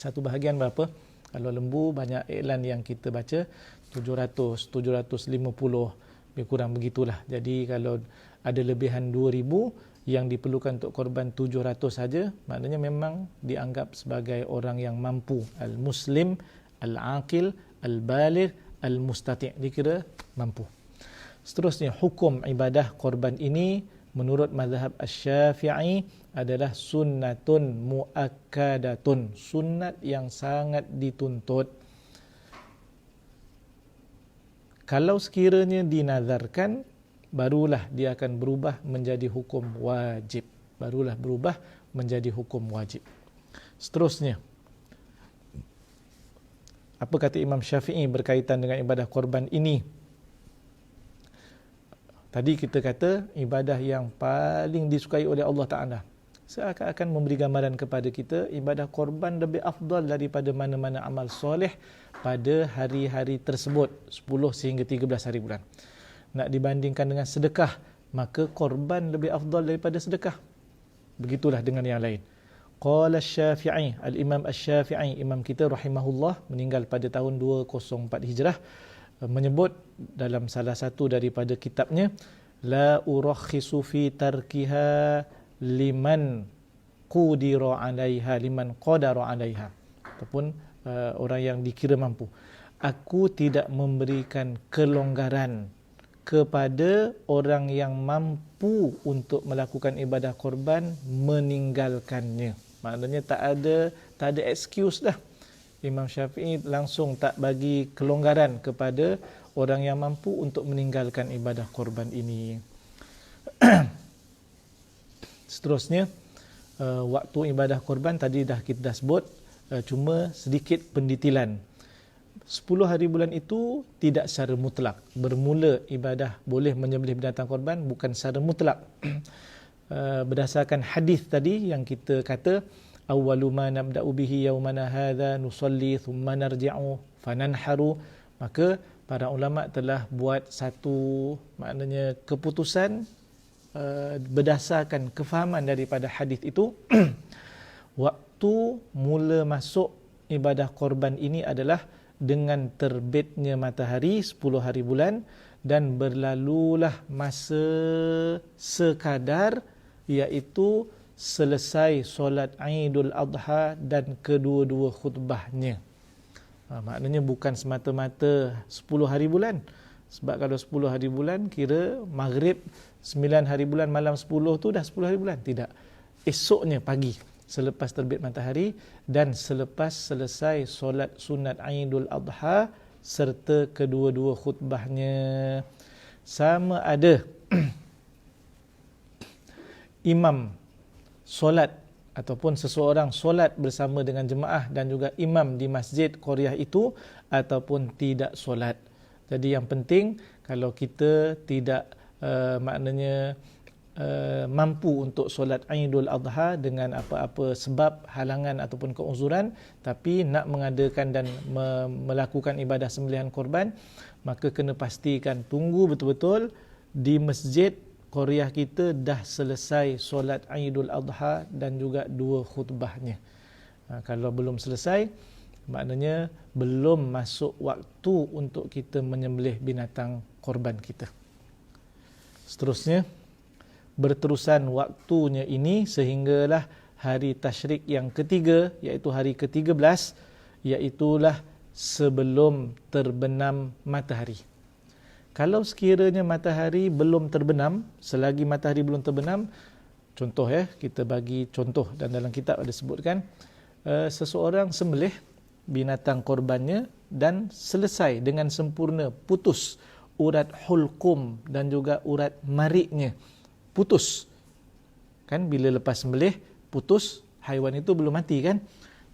Satu bahagian berapa? Kalau lembu, banyak iklan yang kita baca, 700, 750, lebih kurang begitulah. Jadi kalau ada lebihan 2,000, yang diperlukan untuk korban 700 saja, maknanya memang dianggap sebagai orang yang mampu. Al-Muslim, Al-Aqil, Al-Baligh, Al-Mustati', dikira mampu. Seterusnya, hukum ibadah korban ini menurut mazhab Asy-Syafi'i adalah sunnatun muakkadatun, sunat yang sangat dituntut. Kalau sekiranya dinazarkan, barulah dia akan berubah menjadi hukum wajib. Barulah berubah menjadi hukum wajib. Seterusnya, apa kata Imam Syafi'i berkaitan dengan ibadah korban ini? Tadi kita kata ibadah yang paling disukai oleh Allah Ta'ala. Seakan-akan memberi gambaran kepada kita ibadah korban lebih afdal daripada mana-mana amal soleh pada hari-hari tersebut, 10 sehingga 13 hari bulan. Nak dibandingkan dengan sedekah, maka korban lebih afdal daripada sedekah. Begitulah dengan yang lain. Qala Asy-Syafi'i, Al-Imam Asy-Syafi'i, imam kita rahimahullah, meninggal pada tahun 204 Hijrah, menyebut dalam salah satu daripada kitabnya, la urakhisu fi tarkiha liman qudira 'alaiha, liman qadara 'alaiha, ataupun orang yang dikira mampu. Aku tidak memberikan kelonggaran kepada orang yang mampu untuk melakukan ibadah korban meninggalkannya. Maknanya tak ada excuse dah. Imam Syafi'i langsung tak bagi kelonggaran kepada orang yang mampu untuk meninggalkan ibadah korban ini. Seterusnya, waktu ibadah korban tadi kita dah sebut, cuma sedikit pendetilan. 10 hari bulan itu tidak secara mutlak. Bermula ibadah boleh menyembelih binatang korban bukan secara mutlak. Berdasarkan hadis tadi yang kita kata, awwalu ma nabda'u bihi yaumana hadza nusalli thumma narji'u fananharu, maka para ulama telah buat satu, maknanya keputusan berdasarkan kefahaman daripada hadis itu. Waktu mula masuk ibadah korban ini adalah dengan terbitnya matahari 10 hari bulan dan berlalulah masa sekadar, iaitu selesai solat Aidul Adha dan kedua-dua khutbahnya. Maknanya bukan semata-mata 10 hari bulan. Sebab kalau 10 hari bulan, kira maghrib 9 hari bulan malam 10 tu dah 10 hari bulan. Tidak. Esoknya pagi selepas terbit matahari dan selepas selesai solat sunat Aidul Adha serta kedua-dua khutbahnya. Sama ada imam solat ataupun seseorang solat bersama dengan jemaah dan juga imam di masjid qaryah itu ataupun tidak solat. Jadi yang penting, kalau kita tidak maknanya mampu untuk solat Aidul Adha dengan apa-apa sebab halangan ataupun keuzuran, tapi nak mengadakan dan melakukan ibadah sembelihan korban, maka kena pastikan tunggu betul-betul di masjid qaryah kita dah selesai solat Aidul Adha dan juga dua khutbahnya. Kalau belum selesai, maknanya belum masuk waktu untuk kita menyembelih binatang korban kita. Seterusnya, berterusan waktunya ini sehinggalah hari tasyrik yang ketiga, iaitu hari ke-13, iaitulah sebelum terbenam matahari. Kalau sekiranya matahari belum terbenam, selagi matahari belum terbenam, contoh kita bagi contoh dan dalam kitab ada sebutkan, seseorang sembelih binatang korbannya dan selesai dengan sempurna, putus urat hulqum dan juga urat mariknya, putus. Kan bila lepas sembelih putus, haiwan itu belum mati kan?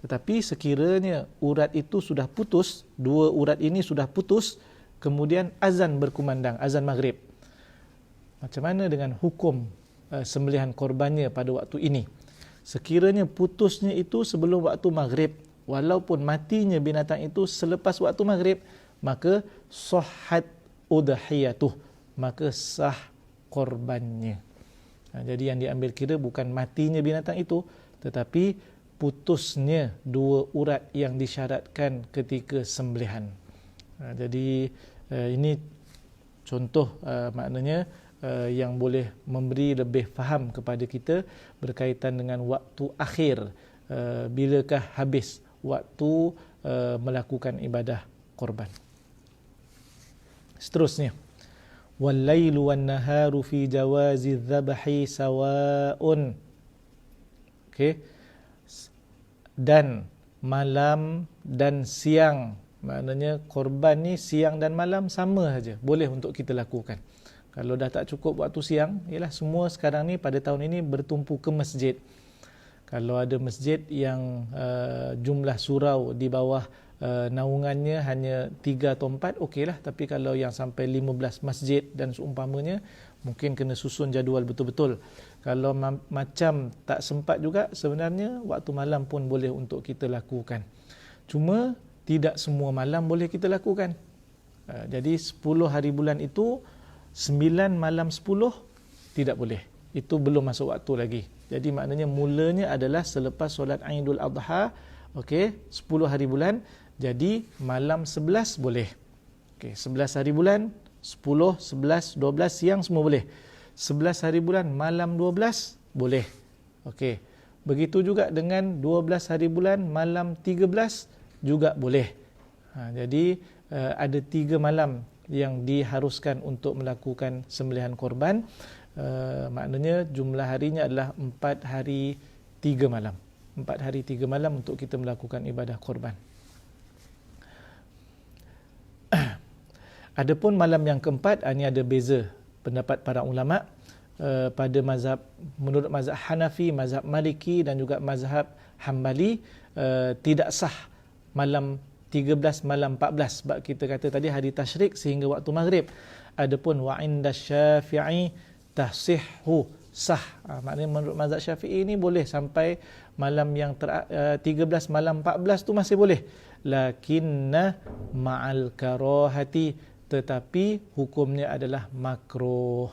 Tetapi sekiranya urat itu sudah putus, dua urat ini sudah putus, kemudian azan berkumandang, azan maghrib. Macam mana dengan hukum sembelihan korbannya pada waktu ini? Sekiranya putusnya itu sebelum waktu maghrib, walaupun matinya binatang itu selepas waktu maghrib, maka sahhat udhiyatuh, maka sah korbannya. Jadi yang diambil kira bukan matinya binatang itu, tetapi putusnya dua urat yang disyaratkan ketika sembelihan. Jadi ini contoh maknanya yang boleh memberi lebih faham kepada kita berkaitan dengan waktu akhir, bilakah habis waktu melakukan ibadah korban. Seterusnya, wal lailu wan naharu fi jawazi dzabhi sawaun. Okey. Dan malam dan siang, maknanya korban ni siang dan malam sama saja, boleh untuk kita lakukan. Kalau dah tak cukup waktu siang, ialah semua sekarang ni pada tahun ini bertumpu ke masjid. Kalau ada masjid yang jumlah surau di bawah naungannya hanya 3 atau 4, okeylah. Tapi kalau yang sampai 15 masjid dan seumpamanya, mungkin kena susun jadual betul-betul. Kalau macam tak sempat juga, sebenarnya waktu malam pun boleh untuk kita lakukan. Cuma tidak semua malam boleh kita lakukan. Jadi 10 hari bulan itu 9 malam 10 tidak boleh. Itu belum masuk waktu lagi. Jadi maknanya mulanya adalah selepas solat Aidul Adha, okey, 10 hari bulan. Jadi malam 11 boleh. Okey, 11 hari bulan, 10, 11, 12 siang semua boleh. 11 hari bulan malam 12 boleh. Okey. Begitu juga dengan 12 hari bulan malam 13 juga boleh. Jadi ada 3 malam yang diharuskan untuk melakukan sembelihan korban. Maknanya jumlah harinya adalah 4 hari 3 malam. 4 hari 3 malam untuk kita melakukan ibadah korban. Adapun malam yang keempat, ini ada beza pendapat para ulama. Pada mazhab, menurut mazhab Hanafi, mazhab Maliki dan juga mazhab Hambali, tidak sah malam 13, malam 14, sebab kita kata tadi hari tasyrik sehingga waktu maghrib. Adapun wa inda Syafi'i tahsihhu, sah. Maknanya menurut mazhab Syafi'i ini boleh sampai malam yang 13, malam 14 tu masih boleh. Lakinna ma'al karahati, tetapi hukumnya adalah makruh.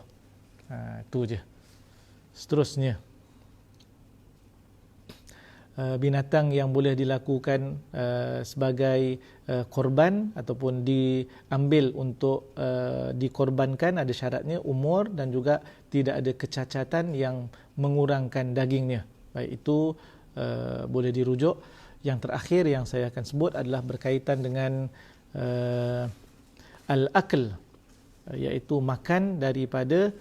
Itu je. Seterusnya, binatang yang boleh dilakukan sebagai korban ataupun diambil untuk dikorbankan, ada syaratnya umur dan juga tidak ada kecacatan yang mengurangkan dagingnya. Baik, itu boleh dirujuk. Yang terakhir yang saya akan sebut adalah berkaitan dengan al-akl, iaitu makan daripada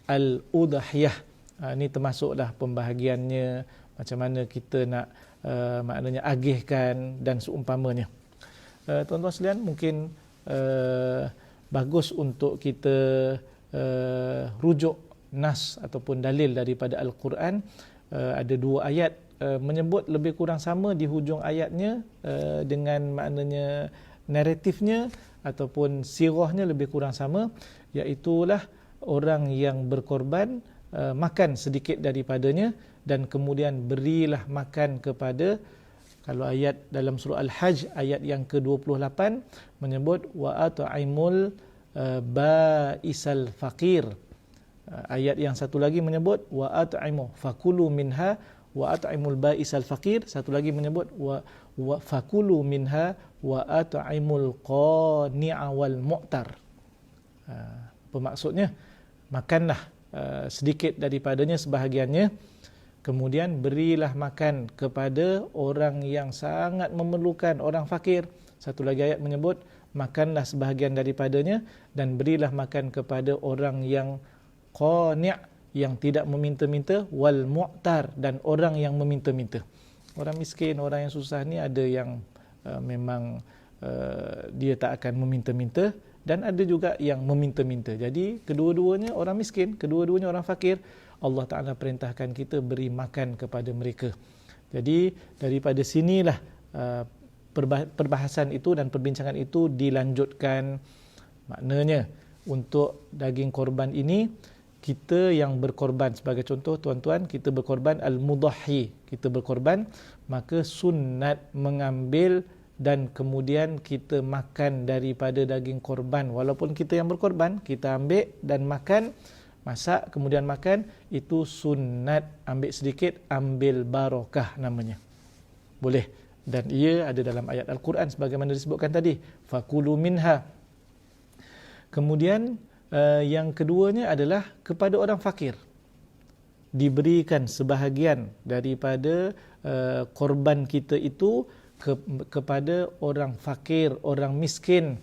al-udhiyah. Ini termasuklah pembahagiannya, macam mana kita nak maknanya agihkan dan seumpamanya. Tuan-tuan sekalian, mungkin bagus untuk kita rujuk nas ataupun dalil daripada Al-Quran. Ada 2 ayat menyebut lebih kurang sama di hujung ayatnya, dengan maknanya naratifnya ataupun sirahnya lebih kurang sama, iaitulah orang yang berkorban makan sedikit daripadanya dan kemudian berilah makan kepada, kalau ayat dalam surah Al-Hajj ayat yang ke-28 menyebut wa at'imul ba'isal faqir. Ayat yang satu lagi menyebut wa at'imu fakulu minha wa at'imul ba'isal faqir. Satu lagi menyebut wa fakulu minha wa at'imul qani'a wal mu'tar. Apa maksudnya? Makanlah sedikit daripadanya, sebahagiannya, kemudian berilah makan kepada orang yang sangat memerlukan, orang fakir. Satu lagi ayat menyebut makanlah sebahagian daripadanya dan berilah makan kepada orang yang qani', yang tidak meminta-minta, wal mu'tar, dan orang yang meminta-minta. Orang miskin, orang yang susah ni ada yang memang dia tak akan meminta-minta, dan ada juga yang meminta-minta. Jadi kedua-duanya orang miskin, kedua-duanya orang fakir. Allah Ta'ala perintahkan kita beri makan kepada mereka. Jadi daripada sinilah perbahasan itu dan perbincangan itu dilanjutkan. Maknanya untuk daging korban ini, kita yang berkorban, sebagai contoh tuan-tuan, kita berkorban al-mudahhi, kita berkorban, maka sunat mengambil dan kemudian kita makan daripada daging korban. Walaupun kita yang berkorban, kita ambil dan makan, masak kemudian makan, itu sunat. Ambil sedikit, ambil barakah namanya. Boleh. Dan ia ada dalam ayat Al-Quran sebagaimana disebutkan tadi, fakulu minha. Kemudian yang keduanya adalah kepada orang fakir, diberikan sebahagian daripada korban kita itu kepada orang fakir, orang miskin.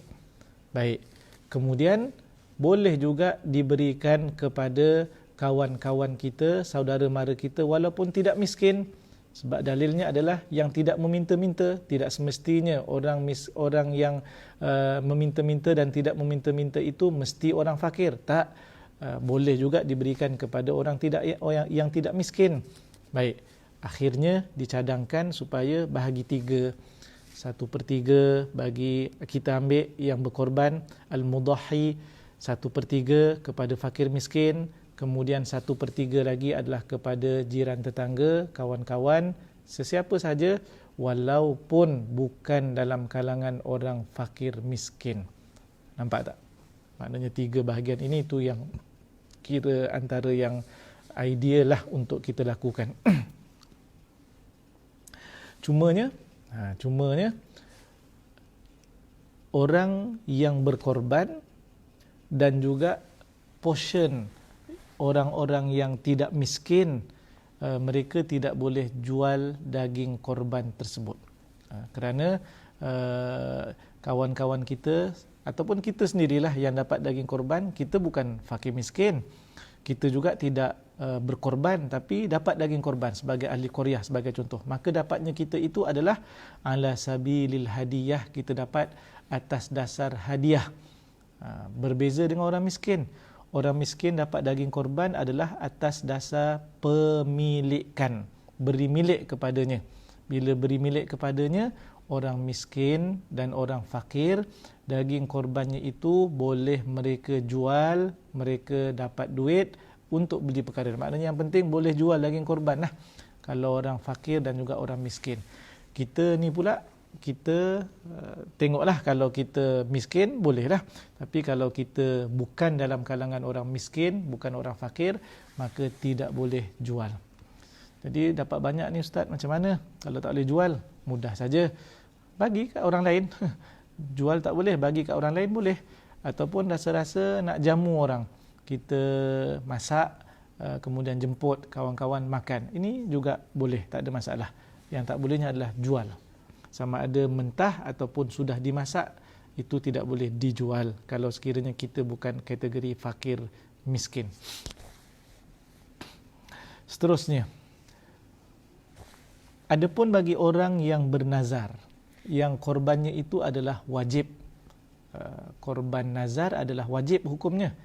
Baik. Kemudian boleh juga diberikan kepada kawan-kawan kita, saudara mara kita walaupun tidak miskin. Sebab dalilnya adalah yang tidak meminta-minta, tidak semestinya orang yang meminta-minta dan tidak meminta-minta itu mesti orang fakir. Tak, boleh juga diberikan kepada orang yang tidak miskin. Baik, akhirnya dicadangkan supaya bahagi 3. 1/3 bagi kita ambil yang berkorban, al-mudahi, 1/3 kepada fakir miskin, kemudian 1/3 lagi adalah kepada jiran tetangga, kawan-kawan, sesiapa saja walaupun bukan dalam kalangan orang fakir miskin. Nampak tak? Maknanya 3 bahagian ini tu yang kira antara yang ideal lah untuk kita lakukan. Cumanya orang yang berkorban dan juga portion orang-orang yang tidak miskin, mereka tidak boleh jual daging korban tersebut. Kerana kawan-kawan kita ataupun kita sendirilah yang dapat daging korban, kita bukan fakir miskin. Kita juga tidak berkorban tapi dapat daging korban sebagai ahli qaryah sebagai contoh. Maka dapatnya kita itu adalah ala sabilil hadiyah, kita dapat atas dasar hadiah. Berbeza dengan orang miskin. Orang miskin dapat daging korban adalah atas dasar pemilikan, beri milik kepadanya. Bila beri milik kepadanya, orang miskin dan orang fakir, daging korbannya itu boleh mereka jual, mereka dapat duit untuk beli perkara. Maknanya yang penting boleh jual daging korban lah. Kalau orang fakir dan juga orang miskin. Kita ni pula, kita tengoklah kalau kita miskin bolehlah, tapi kalau kita bukan dalam kalangan orang miskin, bukan orang fakir, maka tidak boleh jual. Jadi dapat banyak ni ustaz, macam mana kalau tak boleh jual? Mudah saja, bagi kat orang lain. Jual tak boleh, bagi kat orang lain boleh. Ataupun rasa-rasa nak jamu orang, kita masak, kemudian jemput kawan-kawan makan, ini juga boleh, tak ada masalah. Yang tak bolehnya adalah jual. Sama ada mentah ataupun sudah dimasak, itu tidak boleh dijual kalau sekiranya kita bukan kategori fakir miskin. Seterusnya, adapun bagi orang yang bernazar, yang korbannya itu adalah wajib. Korban nazar adalah wajib hukumnya.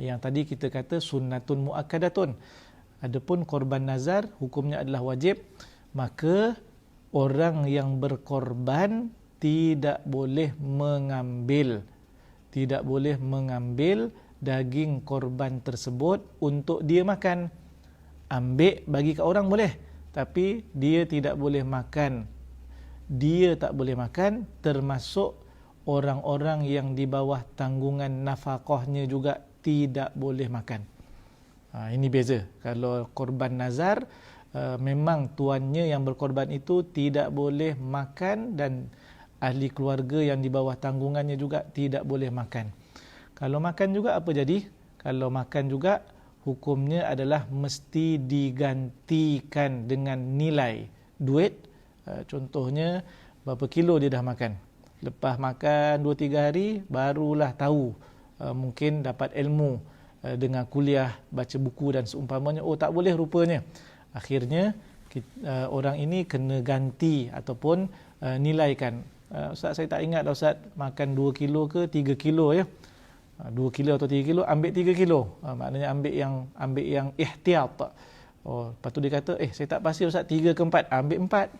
Yang tadi kita kata sunnatun muakkadatun. Adapun korban nazar hukumnya adalah wajib, maka orang yang berkorban tidak boleh mengambil daging korban tersebut untuk dia makan. Ambil bagi ke orang boleh, tapi dia tidak boleh makan. Dia tak boleh makan, termasuk orang-orang yang di bawah tanggungan nafkahnya juga tidak boleh makan. Ini beza. Kalau korban nazar, memang tuannya yang berkorban itu tidak boleh makan dan ahli keluarga yang di bawah tanggungannya juga tidak boleh makan. Kalau makan juga apa jadi? Kalau makan juga hukumnya adalah mesti digantikan dengan nilai duit. Contohnya berapa kilo dia dah makan. Lepas makan 2-3 hari barulah tahu, mungkin dapat ilmu dengan kuliah, baca buku dan seumpamanya, oh tak boleh rupanya. Akhirnya orang ini kena ganti ataupun nilaikan. Ustaz, saya tak ingat dah Ustaz, makan 2 kilo ke 3 kilo ya. 2 kilo atau 3 kilo, ambil 3 kilo. Maknanya ambil yang ihtiyat. Oh, lepas tu dia kata, saya tak pasti Ustaz 3 ke 4, ambil 4.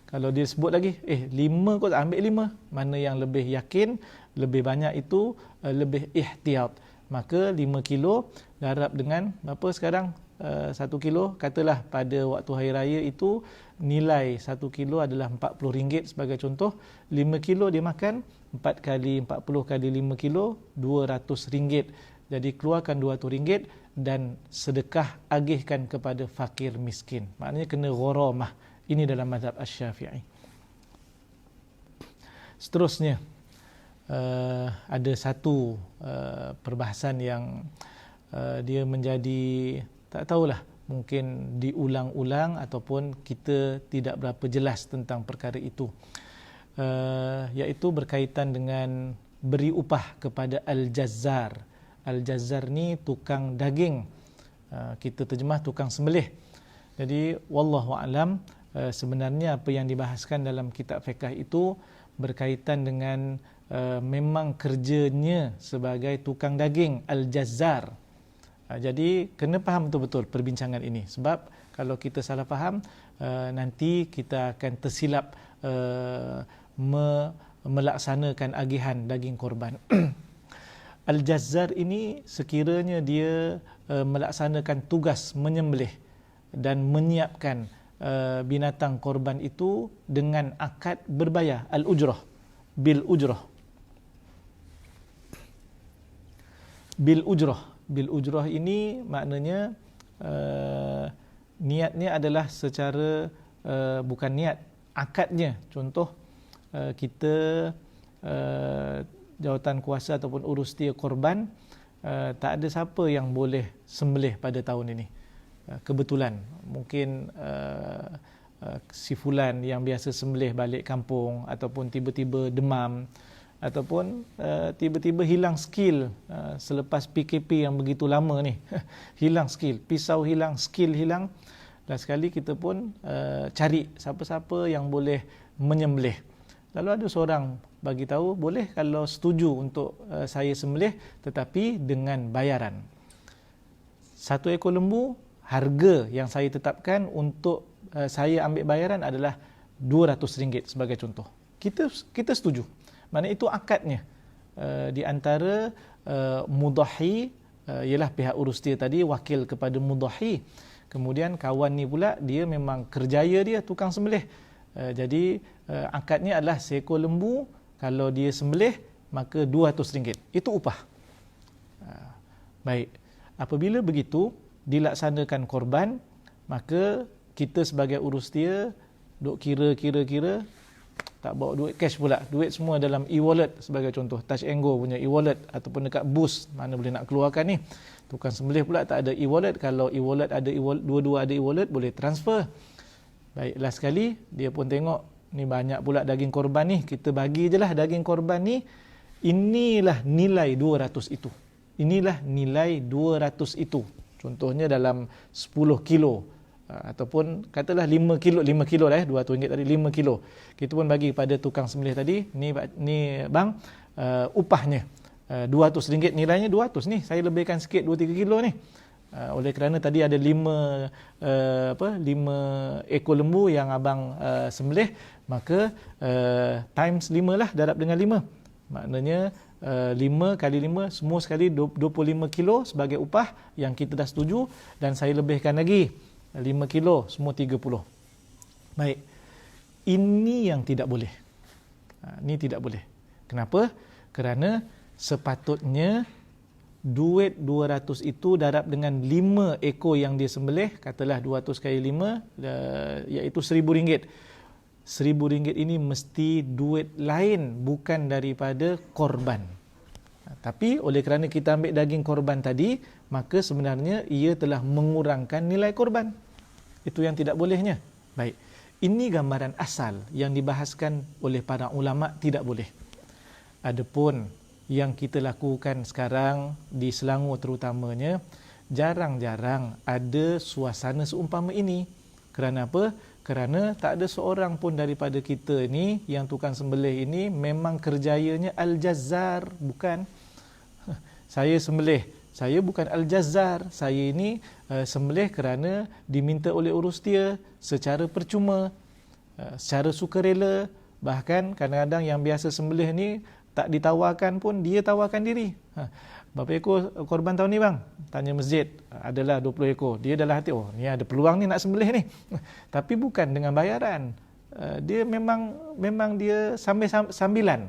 Kalau dia sebut lagi, 5 kot, ambil 5. Mana yang lebih yakin, lebih banyak itu lebih ihtiyat. Maka 5 kilo darab dengan berapa sekarang? 1 kilo, katalah pada waktu hari raya itu nilai 1 kilo adalah RM40 sebagai contoh. 5 kilo dia makan, 4 kali 40 kali 5 kilo, RM200. Jadi keluarkan RM200 dan sedekah agihkan kepada fakir miskin. Maknanya kena gharamah. Ini dalam mazhab Asy-Syafi'i. Seterusnya, ada satu perbahasan yang dia menjadi, tak tahulah, mungkin diulang-ulang ataupun kita tidak berapa jelas tentang perkara itu, iaitu berkaitan dengan beri upah kepada al-jazzar. Al-jazzar ni tukang daging. Kita terjemah tukang sembelih. Jadi wallahu alam, sebenarnya apa yang dibahaskan dalam kitab fiqh itu berkaitan dengan memang kerjanya sebagai tukang daging, al-jazzar. Jadi kena faham betul-betul perbincangan ini, sebab kalau kita salah faham, nanti kita akan tersilap melaksanakan agihan daging korban. Al-jazzar ini sekiranya dia melaksanakan tugas menyembelih dan menyiapkan binatang korban itu dengan akad berbayar, al-ujrah, bil ujrah. Bil ujrah ini maknanya niatnya adalah secara bukan niat, akadnya. Contoh, kita jawatan kuasa ataupun urus dia korban, tak ada siapa yang boleh sembelih pada tahun ini. Kebetulan mungkin si fulan yang biasa sembelih balik kampung, ataupun tiba-tiba demam, ataupun tiba-tiba hilang skill selepas PKP yang begitu lama ni. Hilang skill, pisau hilang, skill hilang. Last sekali kita pun cari siapa-siapa yang boleh menyembelih. Lalu ada seorang bagi tahu, boleh kalau setuju untuk saya sembelih, tetapi dengan bayaran. 1 ekor lembu, harga yang saya tetapkan untuk saya ambil bayaran adalah RM200 sebagai contoh. Kita setuju. Maknanya itu akadnya di antara mudahi, ialah pihak urus dia tadi wakil kepada mudahi. Kemudian kawan ni pula dia memang kerjaya dia tukang sembelih. Jadi akadnya adalah seekor lembu, kalau dia sembelih maka RM200. Itu upah. Baik. Apabila begitu dilaksanakan korban, maka kita sebagai urus dia duk kira, tak bawa duit cash pula, duit semua dalam e-wallet sebagai contoh, Touch and Go punya e-wallet, ataupun dekat bus mana boleh nak keluarkan ni. Tukang sembelih pula tak ada e-wallet. Kalau e-wallet ada e-wallet, dua-dua ada e-wallet, boleh transfer. Baik, last sekali dia pun tengok ni banyak pula daging korban ni, kita bagi je lah daging korban ni, inilah nilai 200 itu. Inilah nilai 200 itu. Contohnya dalam 10 kilo, ataupun katalah 5 kilo lah, RM200 tadi, 5 kilo. Kita pun bagi pada tukang sembelih tadi, ni bang, upahnya RM200, nilainya 200 ni, saya lebihkan sikit 2-3 kilo ni. Oleh kerana tadi ada 5 ekor lembu yang abang sembelih, maka times 5 lah, darab dengan 5. Maknanya 5 kali 5 semua sekali 25 kilo sebagai upah yang kita dah setuju, dan saya lebihkan lagi 5 kilo, semua 30. Baik. Ini yang tidak boleh. Ini tidak boleh. Kenapa? Kerana sepatutnya duit 200 itu darab dengan 5 ekor yang dia sembelih, katalah 200 kali 5 iaitu RM1,000. RM1,000 ini mesti duit lain, bukan daripada korban. Tapi oleh kerana kita ambil daging korban tadi, maka sebenarnya ia telah mengurangkan nilai korban. Itu yang tidak bolehnya. Baik. Ini gambaran asal yang dibahaskan oleh para ulama tidak boleh. Adapun yang kita lakukan sekarang di Selangor terutamanya, jarang-jarang ada suasana seumpama ini. Kerana apa? Kerana tak ada seorang pun daripada kita ni yang tukang sembelih ini memang kerjayanya al-jazzar, bukan. Saya sembelih, saya bukan al-jazzar. Saya ini sembelih kerana diminta oleh urus dia secara percuma, secara sukarela. Bahkan kadang-kadang yang biasa sembelih ni tak ditawarkan pun, dia tawarkan diri. Berapa ekor korban tahun ni bang? Tanya masjid. Adalah 20 ekor. Dia dalam hati, oh ni ada peluang ni nak sembelih ni. Tapi bukan dengan bayaran. Dia memang dia sambilan.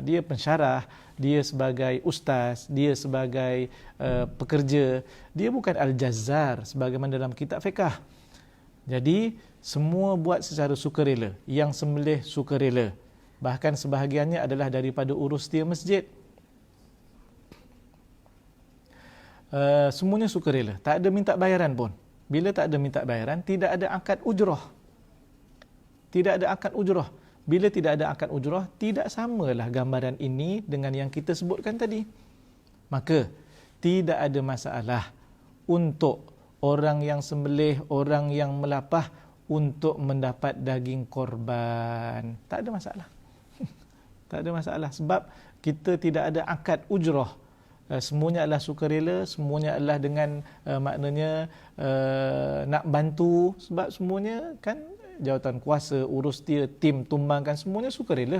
Dia pensyarah, dia sebagai ustaz, dia sebagai pekerja. Dia bukan al-jazzar sebagaimana dalam kitab fiqh. Jadi semua buat secara sukarela. Yang sembelih sukarela. Bahkan sebahagiannya adalah daripada urus dia masjid. Semuanya sukarela, tak ada minta bayaran pun. Bila tak ada minta bayaran, tidak ada akad ujrah. Tidak ada akad ujrah. Bila tidak ada akad ujrah, tidak samalah gambaran ini dengan yang kita sebutkan tadi. Maka tidak ada masalah untuk orang yang sembelih, orang yang melapah untuk mendapat daging korban. Tak ada masalah. Tak ada masalah sebab kita tidak ada akad ujrah. Semuanya adalah sukarela, semuanya adalah dengan maknanya nak bantu, sebab semuanya kan jawatan kuasa, urus dia, tim tumbangkan, semuanya sukarela.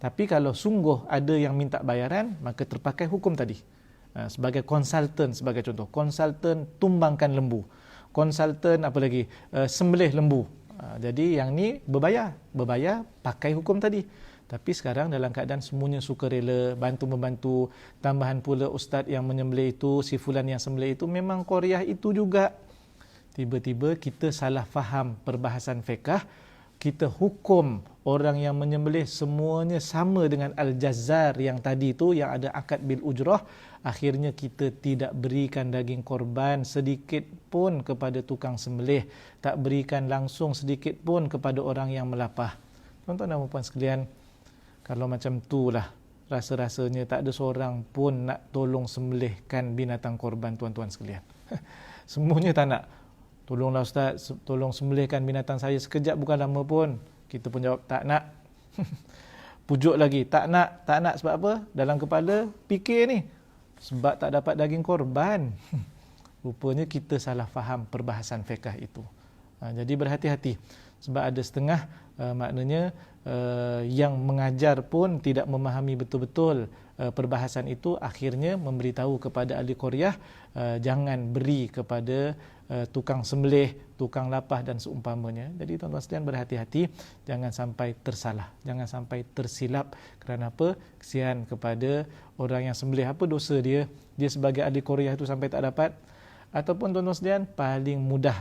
Tapi kalau sungguh ada yang minta bayaran, maka terpakai hukum tadi. Sebagai konsultan, sebagai contoh, konsultan tumbangkan lembu, konsultan apa lagi, sembelih lembu. Jadi yang ni berbayar pakai hukum tadi. Tapi sekarang dalam keadaan semuanya sukarela, bantu-membantu, tambahan pula ustaz yang menyembelih itu, si fulan yang sembelih itu memang Korea itu juga. Tiba-tiba kita salah faham perbahasan fiqh, kita hukum orang yang menyembelih semuanya sama dengan al-jazzar yang tadi itu, yang ada akad bil ujrah. Akhirnya kita tidak berikan daging korban sedikit pun kepada tukang sembelih, tak berikan langsung sedikit pun kepada orang yang melapah. Tuan-tuan dan puan sekalian, kalau macam itulah rasa-rasanya tak ada seorang pun nak tolong sembelihkan binatang korban, tuan-tuan sekalian. Semuanya tak nak. Tolonglah ustaz, tolong sembelihkan binatang saya sekejap, bukan lama pun. Kita pun jawab tak nak. Pujuk lagi, tak nak sebab apa? Dalam kepala fikir ni, sebab tak dapat daging korban. Rupanya kita salah faham perbahasan fiqh itu. Jadi berhati-hati sebab ada setengah maknanya yang mengajar pun tidak memahami betul-betul perbahasan itu, akhirnya memberitahu kepada ahli qaryah jangan beri kepada tukang sembelih, tukang lapah dan seumpamanya. Jadi tuan-tuan sekalian berhati-hati, jangan sampai tersalah, jangan sampai tersilap. Kerana apa? Kesian kepada orang yang sembelih. Apa dosa dia? Dia sebagai ahli qaryah itu sampai tak dapat. Ataupun tuan-tuan sekalian, paling mudah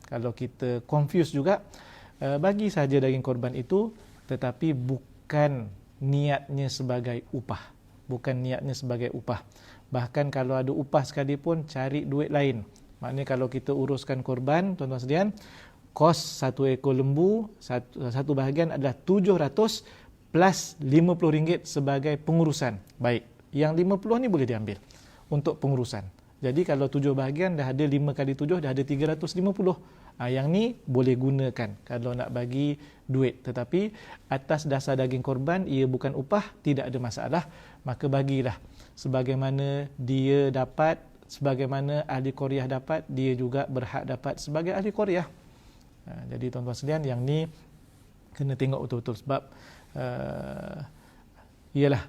kalau kita confuse juga, bagi saja daging korban itu, tetapi bukan niatnya sebagai upah. Bahkan kalau ada upah sekalipun, cari duit lain. Maknanya kalau kita uruskan korban, tuan-tuan sekalian, kos satu ekor lembu, satu bahagian adalah 700 plus RM50 sebagai pengurusan. Baik, yang 50 ni boleh diambil untuk pengurusan. Jadi kalau 7 bahagian dah ada 5 kali 7 dah ada 350. Yang ni boleh gunakan kalau nak bagi duit. Tetapi atas dasar daging korban, ia bukan upah, tidak ada masalah. Maka bagilah sebagaimana dia dapat, sebagaimana ahli qaryah dapat, dia juga berhak dapat sebagai ahli qaryah. Jadi tuan-tuan sekalian, yang ni kena tengok betul-betul sebab ialah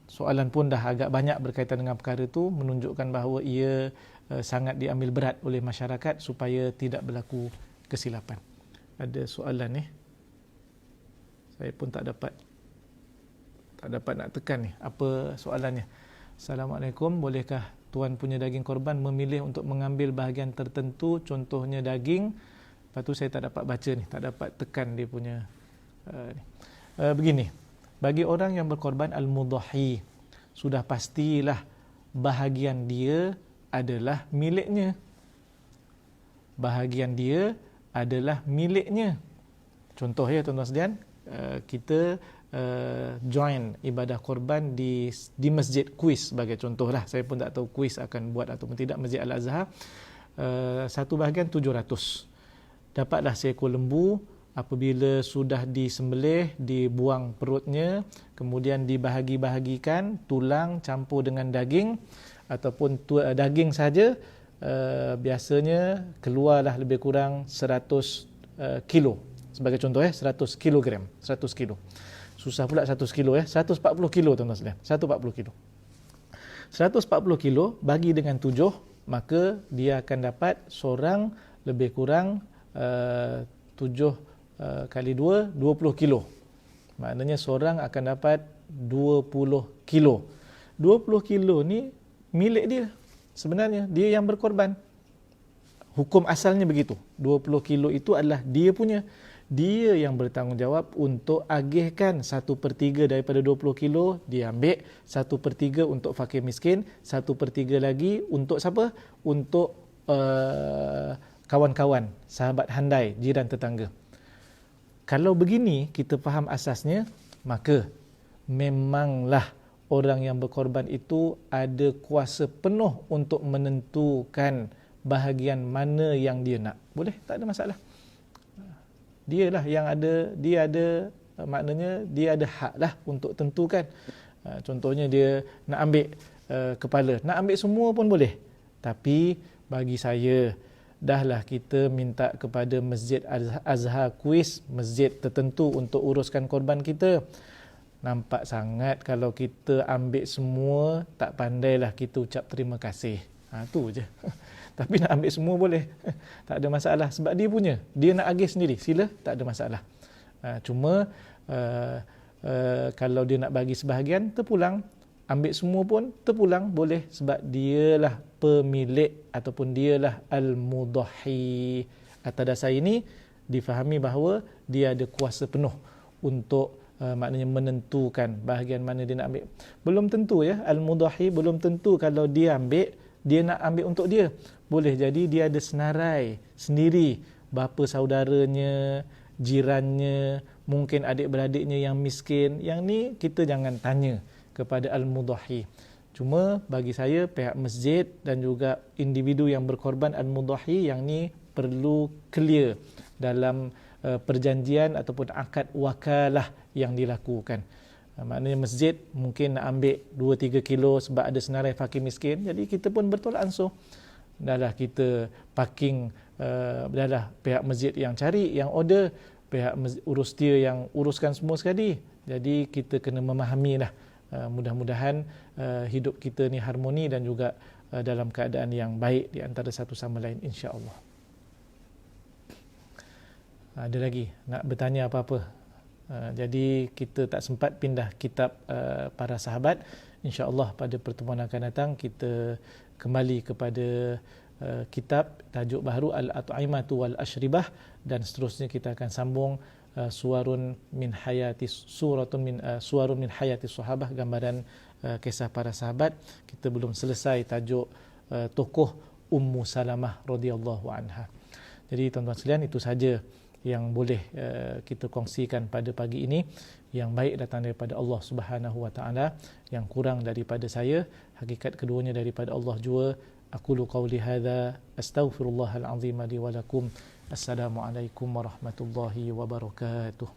soalan pun dah agak banyak berkaitan dengan perkara itu, menunjukkan bahawa ia sangat diambil berat oleh masyarakat supaya tidak berlaku kesilapan. Ada soalan ni, saya pun tak dapat nak tekan ni. Apa soalannya? Assalamualaikum, bolehkah tuan punya daging korban memilih untuk mengambil bahagian tertentu, contohnya daging? Lepas tu saya tak dapat baca ni, tak dapat tekan dia punya ni. Begini, bagi orang yang berkorban al-mudhahi, sudah pastilah bahagian dia adalah miliknya. Bahagian dia adalah miliknya. Contoh ya tuan-tuan sekalian, kita join ibadah korban di masjid kuis sebagai contoh lah. Saya pun tak tahu kuis akan buat ataupun tidak, Masjid Al-Azhar. Satu bahagian 700. Dapatlah seekor lembu. Apabila sudah disembelih, dibuang perutnya, kemudian dibahagi-bahagikan, tulang campur dengan daging, ataupun daging saja, biasanya keluarlah lebih kurang 100 kilo. Sebagai contoh 100 kilogram, 100 kilo. Susah pula 100 kilo 140 kilo tuan-tuan sekalian, 140 kilo. 140 kilo bagi dengan 7, maka dia akan dapat seorang lebih kurang 7 kali 2, 20 kilo. Maknanya seorang akan dapat 20 kilo. 20 kilo ni milik dia. Sebenarnya dia yang berkorban. Hukum asalnya begitu. 20 kilo itu adalah dia punya. Dia yang bertanggungjawab untuk agihkan 1/3 daripada 20 kilo, dia ambil 1/3 untuk fakir miskin, 1/3 lagi untuk siapa? Untuk kawan-kawan, sahabat handai, jiran tetangga. Kalau begini kita faham asasnya, maka memanglah orang yang berkorban itu ada kuasa penuh untuk menentukan bahagian mana yang dia nak. Boleh, tak ada masalah. Dia lah yang ada, maknanya dia ada hak lah untuk tentukan. Contohnya dia nak ambil kepala, nak ambil semua pun boleh. Tapi bagi saya, dahlah kita minta kepada Masjid Azhar Kuis, masjid tertentu untuk uruskan korban kita. Nampak sangat kalau kita ambil semua, tak pandailah kita ucap terima kasih. Tu je. Tapi nak ambil semua boleh. Tak ada masalah. Sebab dia punya. Dia nak agih sendiri. Sila, tak ada masalah. Cuma, kalau dia nak bagi sebahagian, terpulang. Ambil semua pun, terpulang. Boleh. Sebab dialah pemilik ataupun dialah al-mudahi. Atas dasar ini, difahami bahawa dia ada kuasa penuh untuk maknanya menentukan bahagian mana dia nak ambil. Belum tentu ya, al-mudahi belum tentu kalau dia ambil, dia nak ambil untuk dia. Boleh jadi dia ada senarai sendiri, bapa saudaranya, jirannya, mungkin adik-beradiknya yang miskin. Yang ni kita jangan tanya kepada al-mudahi. Cuma bagi saya, pihak masjid dan juga individu yang berkorban al-mudahi, yang ni perlu clear dalam perjanjian ataupun akad wakalah yang dilakukan. Maknanya masjid mungkin nak ambil 2-3 kilo sebab ada senarai fakir miskin, jadi kita pun bertolak ansur. Dahlah kita parking, dahlah pihak masjid yang cari, yang order, pihak urus dia yang uruskan semua sekali. Jadi kita kena memahamilah. Mudah-mudahan hidup kita ni harmoni dan juga dalam keadaan yang baik di antara satu sama lain, insya-Allah. Ada lagi nak bertanya apa-apa? Jadi kita tak sempat pindah kitab para sahabat. InsyaAllah pada pertemuan akan datang kita kembali kepada kitab tajuk baru Al-At'imatu wal-Ashribah, dan seterusnya kita akan sambung suwarun min hayati sahabah, gambaran kisah para sahabat. Kita belum selesai tajuk tokoh Ummu Salamah radhiyallahu anha. Jadi tuan-tuan sekalian, itu saja yang boleh kita kongsikan pada pagi ini. Yang baik datang daripada Allah Subhanahu wa taala, yang kurang daripada saya. Hakikat keduanya daripada Allah jua. Aqulu qawli hadza astaghfirullahal azim li wa lakum. Assalamualaikum warahmatullahi wabarakatuh.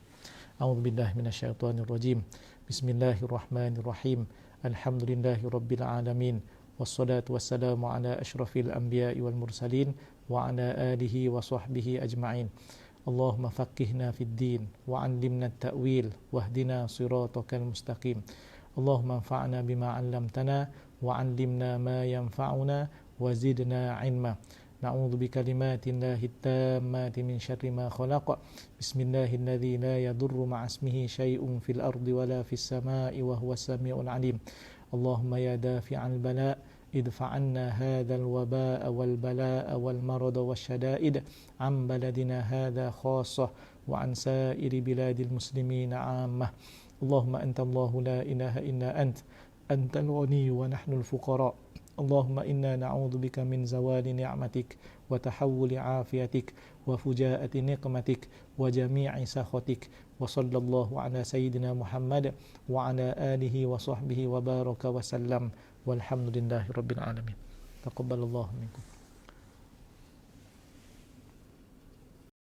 A'udzu billahi minasyaitonir rajim. Bismillahirrahmanirrahim. Alhamdulillahirabbil alamin. Wassalatu wassalamu ala asyrafil anbiya'i wal mursalin wa ala alihi wa sahbihi ajma'in. Allahumma faqihna fid din wa 'allimna at-ta'wil wahdina siratal mustaqim. Allahumma anfa'na bima 'allamtana wa 'allimna ma yanfa'una wa zidna 'ilma. Na'udzu bikalimatillahi tammati min syarri ma khalaq. Bismillahilladzi la yadurru ma'asmihi syai'un fil ardi wala fis sama'i wa huwas samiul 'alim. Allahumma ya dafi'al bala' ادفع عنا هذا الوباء والبلاء والمرض والشدائد عن بلدنا هذا خاصة وعن سائر بلاد المسلمين عامة. اللهم أنت الله لا إله إلا أنت الغني ونحن الفقراء. اللهم إنا نعوذ بك من زوال نعمتك وتحول عافيتك وفجاءة نقمتك وجميع سخطك. وصلى الله على سيدنا محمد وعلى آله وصحبه وبارك وسلم. Walhamdulillahi Rabbil Alamin. Taqabbalallahu minkum.